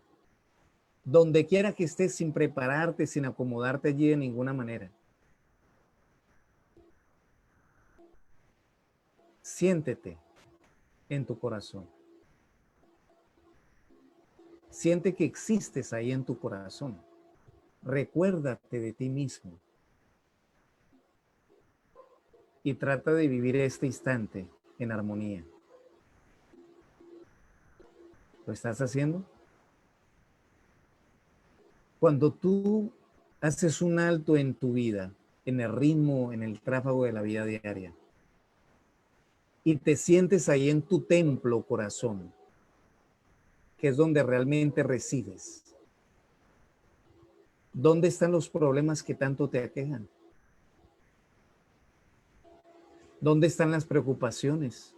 Speaker 1: Donde quiera que estés, sin prepararte, sin acomodarte allí de ninguna manera. Siéntete en tu corazón. Siente que existes ahí en tu corazón. Recuérdate de ti mismo. Y trata de vivir este instante en armonía. ¿Lo estás haciendo? Cuando tú haces un alto en tu vida, en el ritmo, en el tráfago de la vida diaria, y te sientes ahí en tu templo, corazón, que es donde realmente resides. ¿Dónde están los problemas que tanto te aquejan? ¿Dónde están las preocupaciones?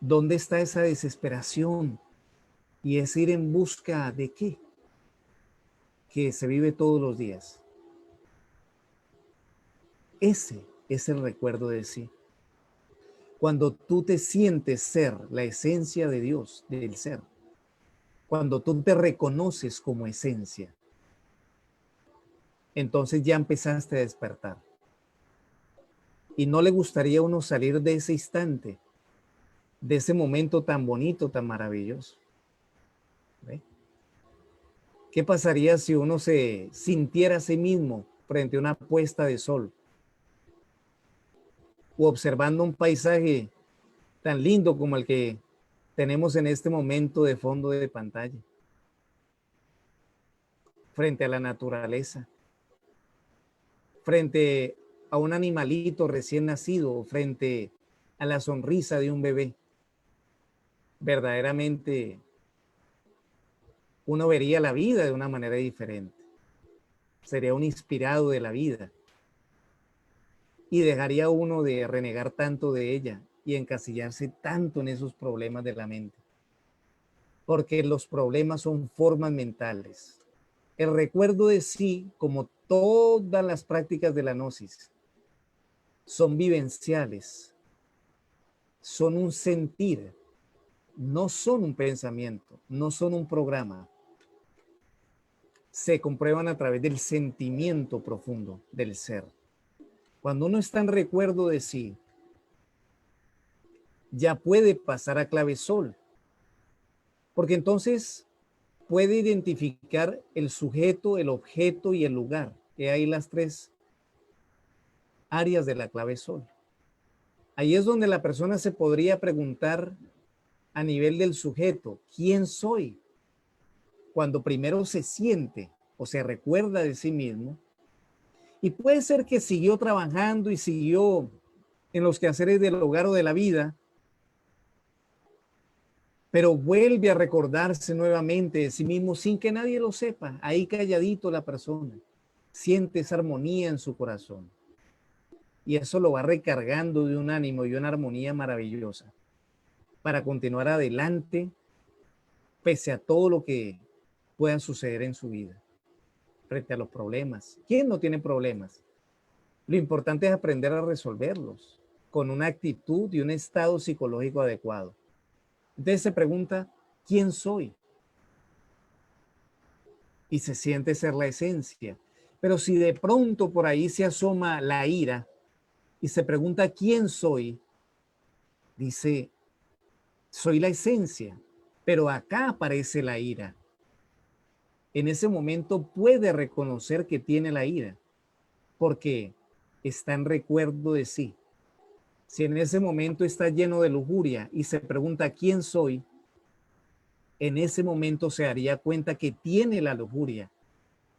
Speaker 1: ¿Dónde está esa desesperación? Y es ir en busca de qué, que se vive todos los días. Ese es el recuerdo de sí. Cuando tú te sientes ser la esencia de Dios, del ser, cuando tú te reconoces como esencia, entonces ya empezaste a despertar. Y no le gustaría a uno salir de ese instante, de ese momento tan bonito, tan maravilloso. ¿Ve? ¿Qué pasaría si uno se sintiera a sí mismo frente a una puesta de sol o observando un paisaje tan lindo como el que tenemos en este momento de fondo de pantalla, frente a la naturaleza, frente a un animalito recién nacido, frente a la sonrisa de un bebé? Verdaderamente uno vería la vida de una manera diferente. Sería un inspirado de la vida y dejaría uno de renegar tanto de ella y encasillarse tanto en esos problemas de la mente. Porque los problemas son formas mentales. El recuerdo de sí, como todas las prácticas de la gnosis, son vivenciales, son un sentir, no son un pensamiento, no son un programa. Se comprueban a través del sentimiento profundo del ser. Cuando uno está en recuerdo de sí, ya puede pasar a clave sol, porque entonces puede identificar el sujeto, el objeto y el lugar, que hay las tres áreas de la clave sol. Ahí es donde la persona se podría preguntar a nivel del sujeto, ¿quién soy? Cuando primero se siente o se recuerda de sí mismo, y puede ser que siguió trabajando y siguió en los quehaceres del hogar o de la vida, pero vuelve a recordarse nuevamente de sí mismo sin que nadie lo sepa. Ahí calladito la persona siente esa armonía en su corazón y eso lo va recargando de un ánimo y una armonía maravillosa para continuar adelante pese a todo lo que pueda suceder en su vida frente a los problemas. ¿Quién no tiene problemas? Lo importante es aprender a resolverlos con una actitud y un estado psicológico adecuado. Entonces se pregunta, ¿quién soy? Y se siente ser la esencia. Pero si de pronto por ahí se asoma la ira y se pregunta, ¿quién soy? Dice, soy la esencia, pero acá aparece la ira. En ese momento puede reconocer que tiene la ira, porque está en recuerdo de sí. Si en ese momento está lleno de lujuria y se pregunta quién soy, en ese momento se daría cuenta que tiene la lujuria,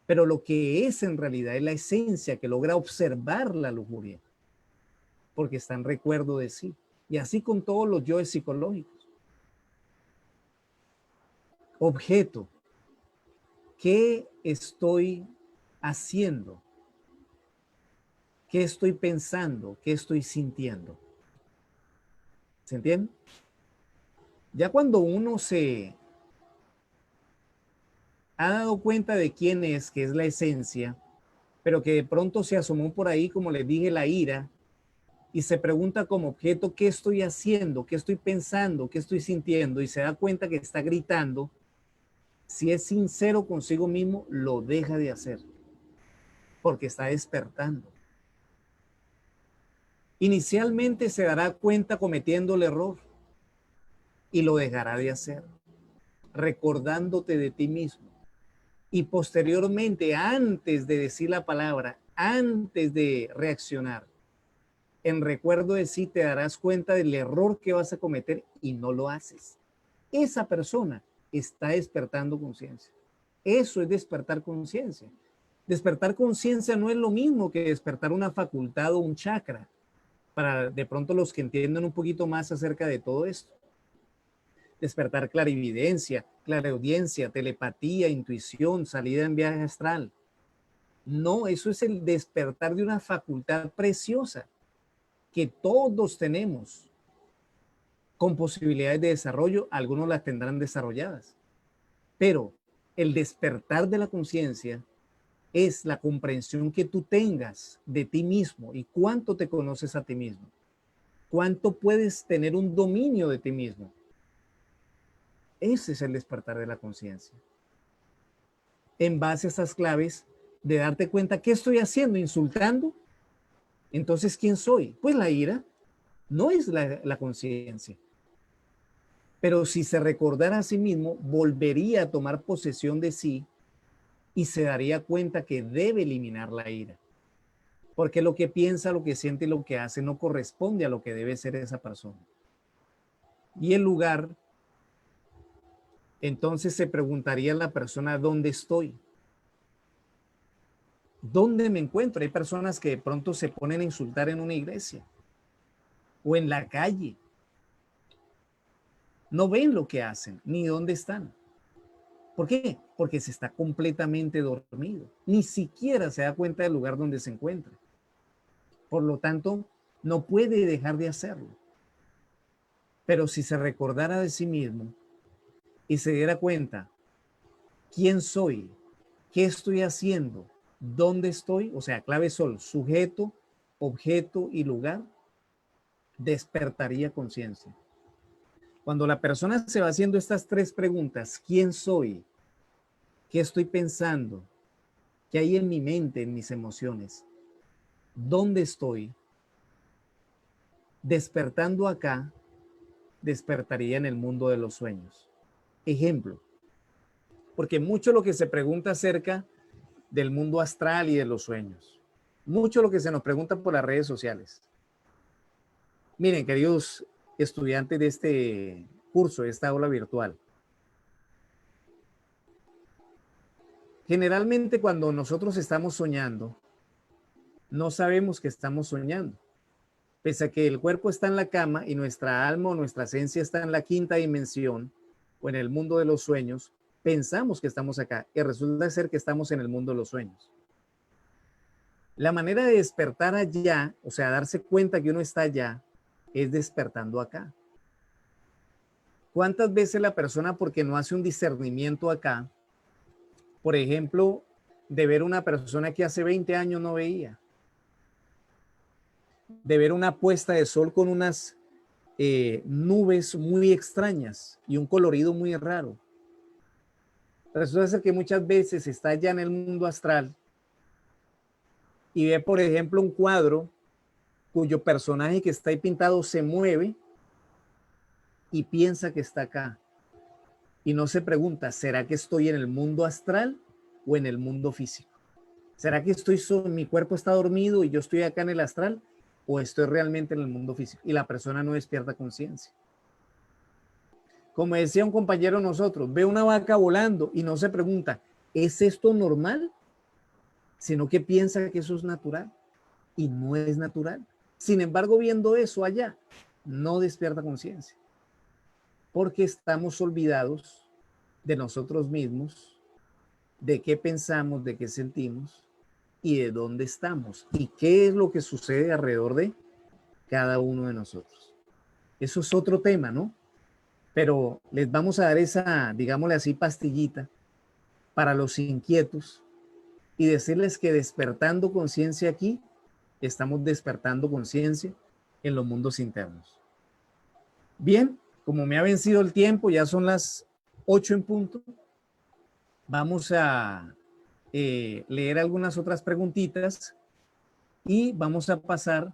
Speaker 1: pero lo que es en realidad es la esencia que logra observar la lujuria, porque está en recuerdo de sí. Y así con todos los yoes psicológicos. Objeto, ¿qué estoy haciendo? ¿Qué estoy pensando? ¿Qué estoy sintiendo? ¿Se entiende? Ya cuando uno se ha dado cuenta de quién es, que es la esencia, pero que de pronto se asomó por ahí, como les dije, la ira, y se pregunta como objeto, ¿qué estoy haciendo? ¿Qué estoy pensando? ¿Qué estoy sintiendo? Y se da cuenta que está gritando. Si es sincero consigo mismo, lo deja de hacer, porque está despertando. Inicialmente se dará cuenta cometiendo el error y lo dejará de hacer, recordándote de ti mismo. Y posteriormente, antes de decir la palabra, antes de reaccionar, en recuerdo de sí te darás cuenta del error que vas a cometer y no lo haces. Esa persona está despertando conciencia. Eso es despertar conciencia. Despertar conciencia no es lo mismo que despertar una facultad o un chakra. para de pronto los que entiendan un poquito más acerca de todo esto. Despertar clarividencia, clareaudiencia, telepatía, intuición, salida en viaje astral. No, eso es el despertar de una facultad preciosa que todos tenemos con posibilidades de desarrollo, algunos las tendrán desarrolladas. Pero el despertar de la conciencia es la comprensión que tú tengas de ti mismo y cuánto te conoces a ti mismo. Cuánto puedes tener un dominio de ti mismo. Ese es el despertar de la conciencia. En base a estas claves de darte cuenta, ¿qué estoy haciendo? ¿Insultando? Entonces, ¿quién soy? Pues la ira no es la conciencia. Pero si se recordara a sí mismo, volvería a tomar posesión de sí y se daría cuenta que debe eliminar la ira. Porque lo que piensa, lo que siente y lo que hace no corresponde a lo que debe ser esa persona. Y el lugar, entonces se preguntaría a la persona, ¿dónde estoy? ¿Dónde me encuentro? Hay personas que de pronto se ponen a insultar en una iglesia o en la calle. No ven lo que hacen, ni dónde están. ¿Por qué? Porque se está completamente dormido. Ni siquiera se da cuenta del lugar donde se encuentra. Por lo tanto, no puede dejar de hacerlo. Pero si se recordara de sí mismo y se diera cuenta, ¿quién soy? ¿Qué estoy haciendo? ¿Dónde estoy? O sea, clave sol, sujeto, objeto y lugar, despertaría conciencia. Cuando la persona se va haciendo estas tres preguntas, ¿quién soy? ¿Qué estoy pensando? ¿Qué hay en mi mente, en mis emociones? ¿Dónde estoy? Despertando acá, despertaría en el mundo de los sueños. Ejemplo, porque mucho lo que se pregunta acerca del mundo astral y de los sueños, mucho lo que se nos pregunta por las redes sociales. Miren, queridos estudiantes de este curso, de esta aula virtual, generalmente cuando nosotros estamos soñando, no sabemos que estamos soñando. Pese a que el cuerpo está en la cama y nuestra alma o nuestra esencia está en la quinta dimensión o en el mundo de los sueños, pensamos que estamos acá y resulta ser que estamos en el mundo de los sueños. La manera de despertar allá, o sea, darse cuenta que uno está allá, es despertando acá. ¿Cuántas veces la persona, porque no hace un discernimiento acá, por ejemplo, de ver una persona que hace 20 años no veía, de ver una puesta de sol con unas nubes muy extrañas y un colorido muy raro? Resulta ser que muchas veces está allá en el mundo astral y ve, por ejemplo, un cuadro cuyo personaje que está ahí pintado se mueve y piensa que está acá. Y no se pregunta, ¿será que estoy en el mundo astral o en el mundo físico? ¿Será que mi cuerpo está dormido y yo estoy acá en el astral o estoy realmente en el mundo físico? Y la persona no despierta conciencia. Como decía un compañero de nosotros, ve una vaca volando y no se pregunta, ¿es esto normal? Sino que piensa que eso es natural y no es natural. Sin embargo, viendo eso allá, no despierta conciencia porque estamos olvidados de nosotros mismos, de qué pensamos, de qué sentimos y de dónde estamos y qué es lo que sucede alrededor de cada uno de nosotros. Eso es otro tema, ¿no? Pero les vamos a dar esa, digámosle así, pastillita para los inquietos y decirles que despertando conciencia aquí, estamos despertando conciencia en los mundos internos. Bien, como me ha vencido el tiempo, ya son las 8 en punto, vamos a leer algunas otras preguntitas y vamos a pasar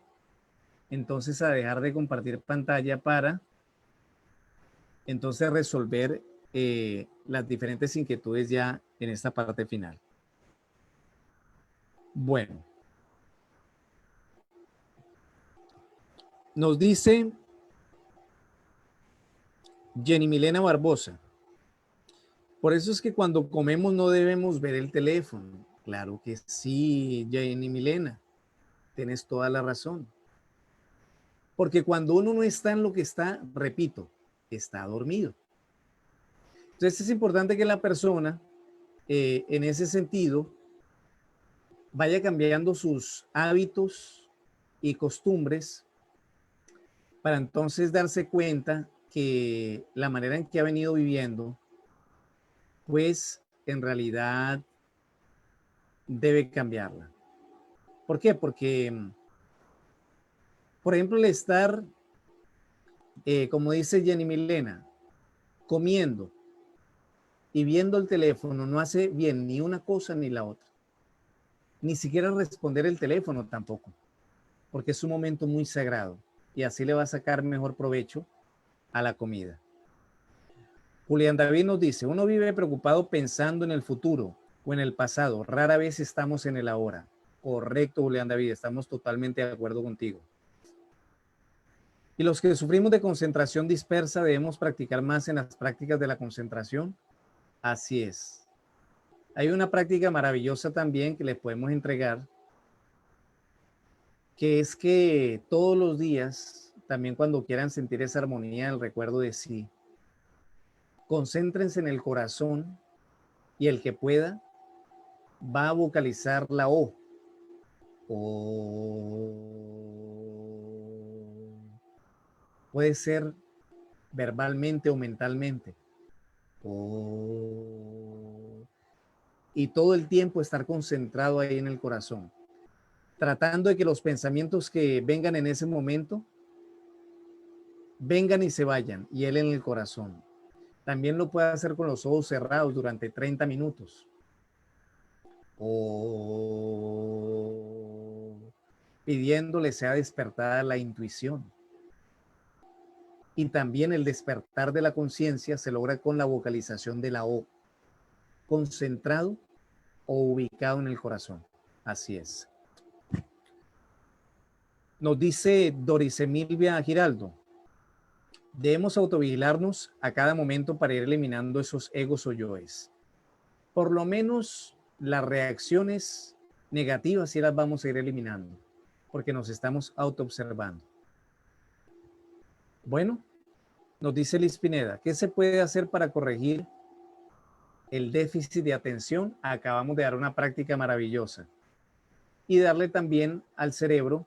Speaker 1: entonces a dejar de compartir pantalla para entonces resolver las diferentes inquietudes ya en esta parte final. Bueno, nos dice Jenny Milena Barbosa, por eso es que cuando comemos no debemos ver el teléfono. Claro que sí, Jenny Milena, tienes toda la razón. Porque cuando uno no está en lo que está, repito, está dormido. Entonces es importante que la persona, en ese sentido, vaya cambiando sus hábitos y costumbres para entonces darse cuenta que la manera en que ha venido viviendo, pues en realidad debe cambiarla. ¿Por qué? Porque, por ejemplo, el estar, como dice Jenny Milena, comiendo y viendo el teléfono no hace bien ni una cosa ni la otra. Ni siquiera responder el teléfono tampoco, porque es un momento muy sagrado y así le va a sacar mejor provecho a la comida. Julián David nos dice, uno vive preocupado pensando en el futuro o en el pasado, rara vez estamos en el ahora. Correcto, Julián David, estamos totalmente de acuerdo contigo. Y los que sufrimos de concentración dispersa debemos practicar más en las prácticas de la concentración. Así es. Hay una práctica maravillosa también que les podemos entregar, que es que todos los días, también cuando quieran sentir esa armonía, el recuerdo de sí, concéntrense en el corazón y el que pueda va a vocalizar la O. O. Puede ser verbalmente o mentalmente. O. Y todo el tiempo estar concentrado ahí en el corazón, tratando de que los pensamientos que vengan en ese momento vengan y se vayan, y él en el corazón. También lo puede hacer con los ojos cerrados durante 30 minutos. O pidiéndole sea despertada la intuición. Y también el despertar de la conciencia se logra con la vocalización de la O, concentrado o ubicado en el corazón. Así es. Nos dice Doris Emilvia Giraldo, debemos autovigilarnos a cada momento para ir eliminando esos egos o yoes. Por lo menos las reacciones negativas sí las vamos a ir eliminando, porque nos estamos autoobservando. Bueno, nos dice Liz Pineda, ¿qué se puede hacer para corregir el déficit de atención? Acabamos de dar una práctica maravillosa. Y darle también al cerebro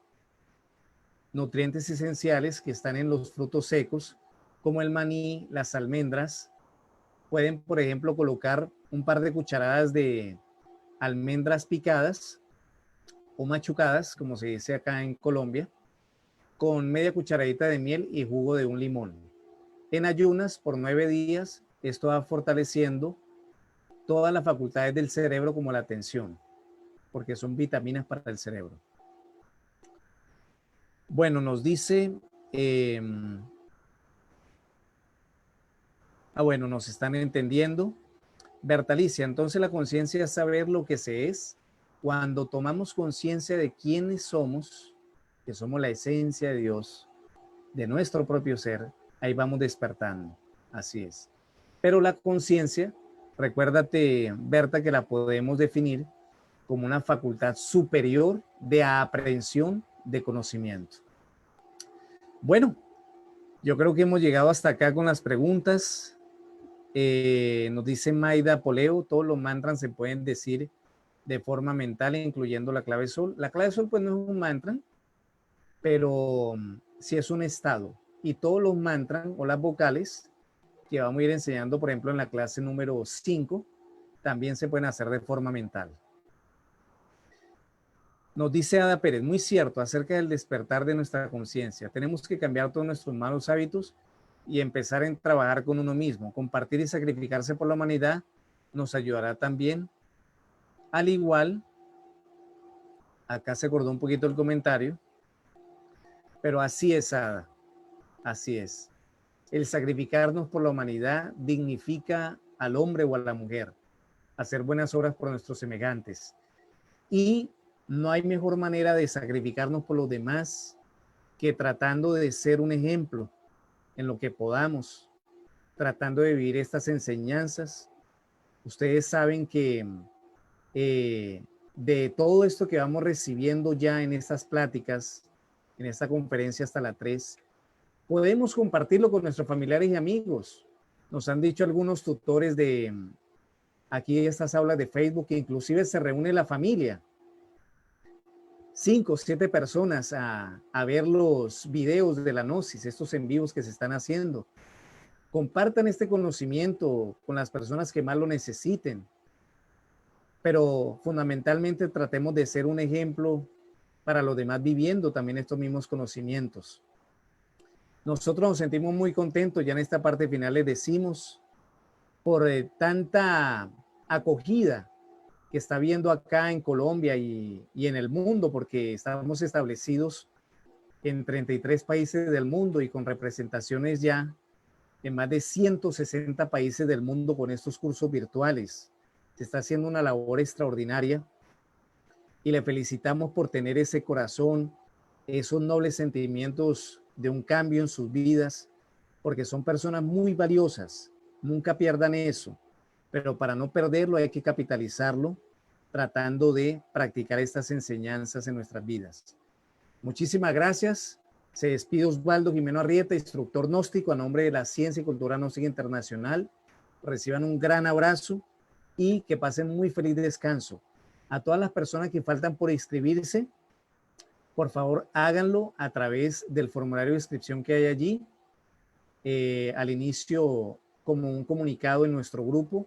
Speaker 1: nutrientes esenciales que están en los frutos secos, como el maní, las almendras. Pueden, por ejemplo, colocar un par de cucharadas de almendras picadas o machucadas, como se dice acá en Colombia, con media cucharadita de miel y jugo de un limón. En ayunas por 9 días, esto va fortaleciendo todas las facultades del cerebro como la atención, porque son vitaminas para el cerebro. Bueno, nos dice, bueno, nos están entendiendo. Bertalicia, entonces la conciencia es saber lo que se es. Cuando tomamos conciencia de quiénes somos, que somos la esencia de Dios, de nuestro propio ser, ahí vamos despertando. Así es. Pero la conciencia, recuérdate, Berta, que la podemos definir como una facultad superior de aprehensión de conocimiento. Bueno, yo creo que hemos llegado hasta acá con las preguntas. Nos dice Maida Poleo, todos los mantras se pueden decir de forma mental, incluyendo la clave sol. La clave sol pues no es un mantra, pero sí es un estado. Y todos los mantras o las vocales que vamos a ir enseñando, por ejemplo, en la clase número 5, también se pueden hacer de forma mental. Nos dice Ada Pérez, muy cierto, acerca del despertar de nuestra conciencia. Tenemos que cambiar todos nuestros malos hábitos y empezar a trabajar con uno mismo. Compartir y sacrificarse por la humanidad nos ayudará también. Al igual, acá se acordó un poquito el comentario, pero así es, Ada, así es. El sacrificarnos por la humanidad dignifica al hombre o a la mujer, hacer buenas obras por nuestros semejantes. Y no hay mejor manera de sacrificarnos por los demás que tratando de ser un ejemplo en lo que podamos, tratando de vivir estas enseñanzas. Ustedes saben que de todo esto que vamos recibiendo ya en estas pláticas, en esta conferencia hasta la 3, podemos compartirlo con nuestros familiares y amigos. Nos han dicho algunos tutores de aquí estas aulas de Facebook que inclusive se reúne la familia, 5 o 7 personas a ver los videos de la Gnosis, estos en vivos que se están haciendo. Compartan este conocimiento con las personas que más lo necesiten, pero fundamentalmente tratemos de ser un ejemplo para los demás viviendo también estos mismos conocimientos. Nosotros nos sentimos muy contentos, ya en esta parte final les decimos, por tanta acogida que está viendo acá en Colombia y en el mundo, porque estamos establecidos en 33 países del mundo y con representaciones ya en más de 160 países del mundo con estos cursos virtuales. Se está haciendo una labor extraordinaria y le felicitamos por tener ese corazón, esos nobles sentimientos de un cambio en sus vidas, porque son personas muy valiosas. Nunca pierdan eso, pero para no perderlo hay que capitalizarlo tratando de practicar estas enseñanzas en nuestras vidas. Muchísimas gracias. Se despide Osvaldo Jimeno Arrieta, instructor gnóstico a nombre de la Ciencia y Cultura Gnóstica Internacional. Reciban un gran abrazo y que pasen muy feliz descanso. A todas las personas que faltan por inscribirse, por favor háganlo a través del formulario de inscripción que hay allí, al inicio como un comunicado en nuestro grupo,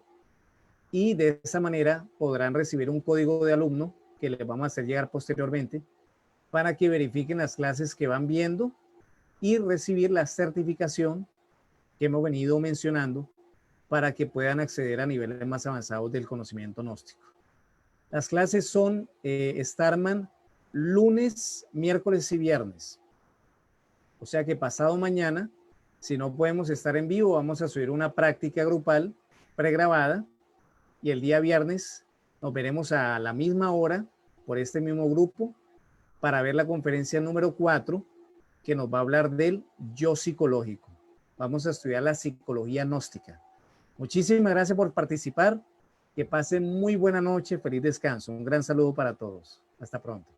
Speaker 1: y de esa manera podrán recibir un código de alumno que les vamos a hacer llegar posteriormente para que verifiquen las clases que van viendo y recibir la certificación que hemos venido mencionando para que puedan acceder a niveles más avanzados del conocimiento gnóstico. Las clases son Starman lunes, miércoles y viernes. O sea que pasado mañana, si no podemos estar en vivo, vamos a subir una práctica grupal pregrabada y el día viernes nos veremos a la misma hora por este mismo grupo para ver la conferencia número 4 que nos va a hablar del yo psicológico. Vamos a estudiar la psicología gnóstica. Muchísimas gracias por participar. Que pasen muy buena noche, feliz descanso. Un gran saludo para todos. Hasta pronto.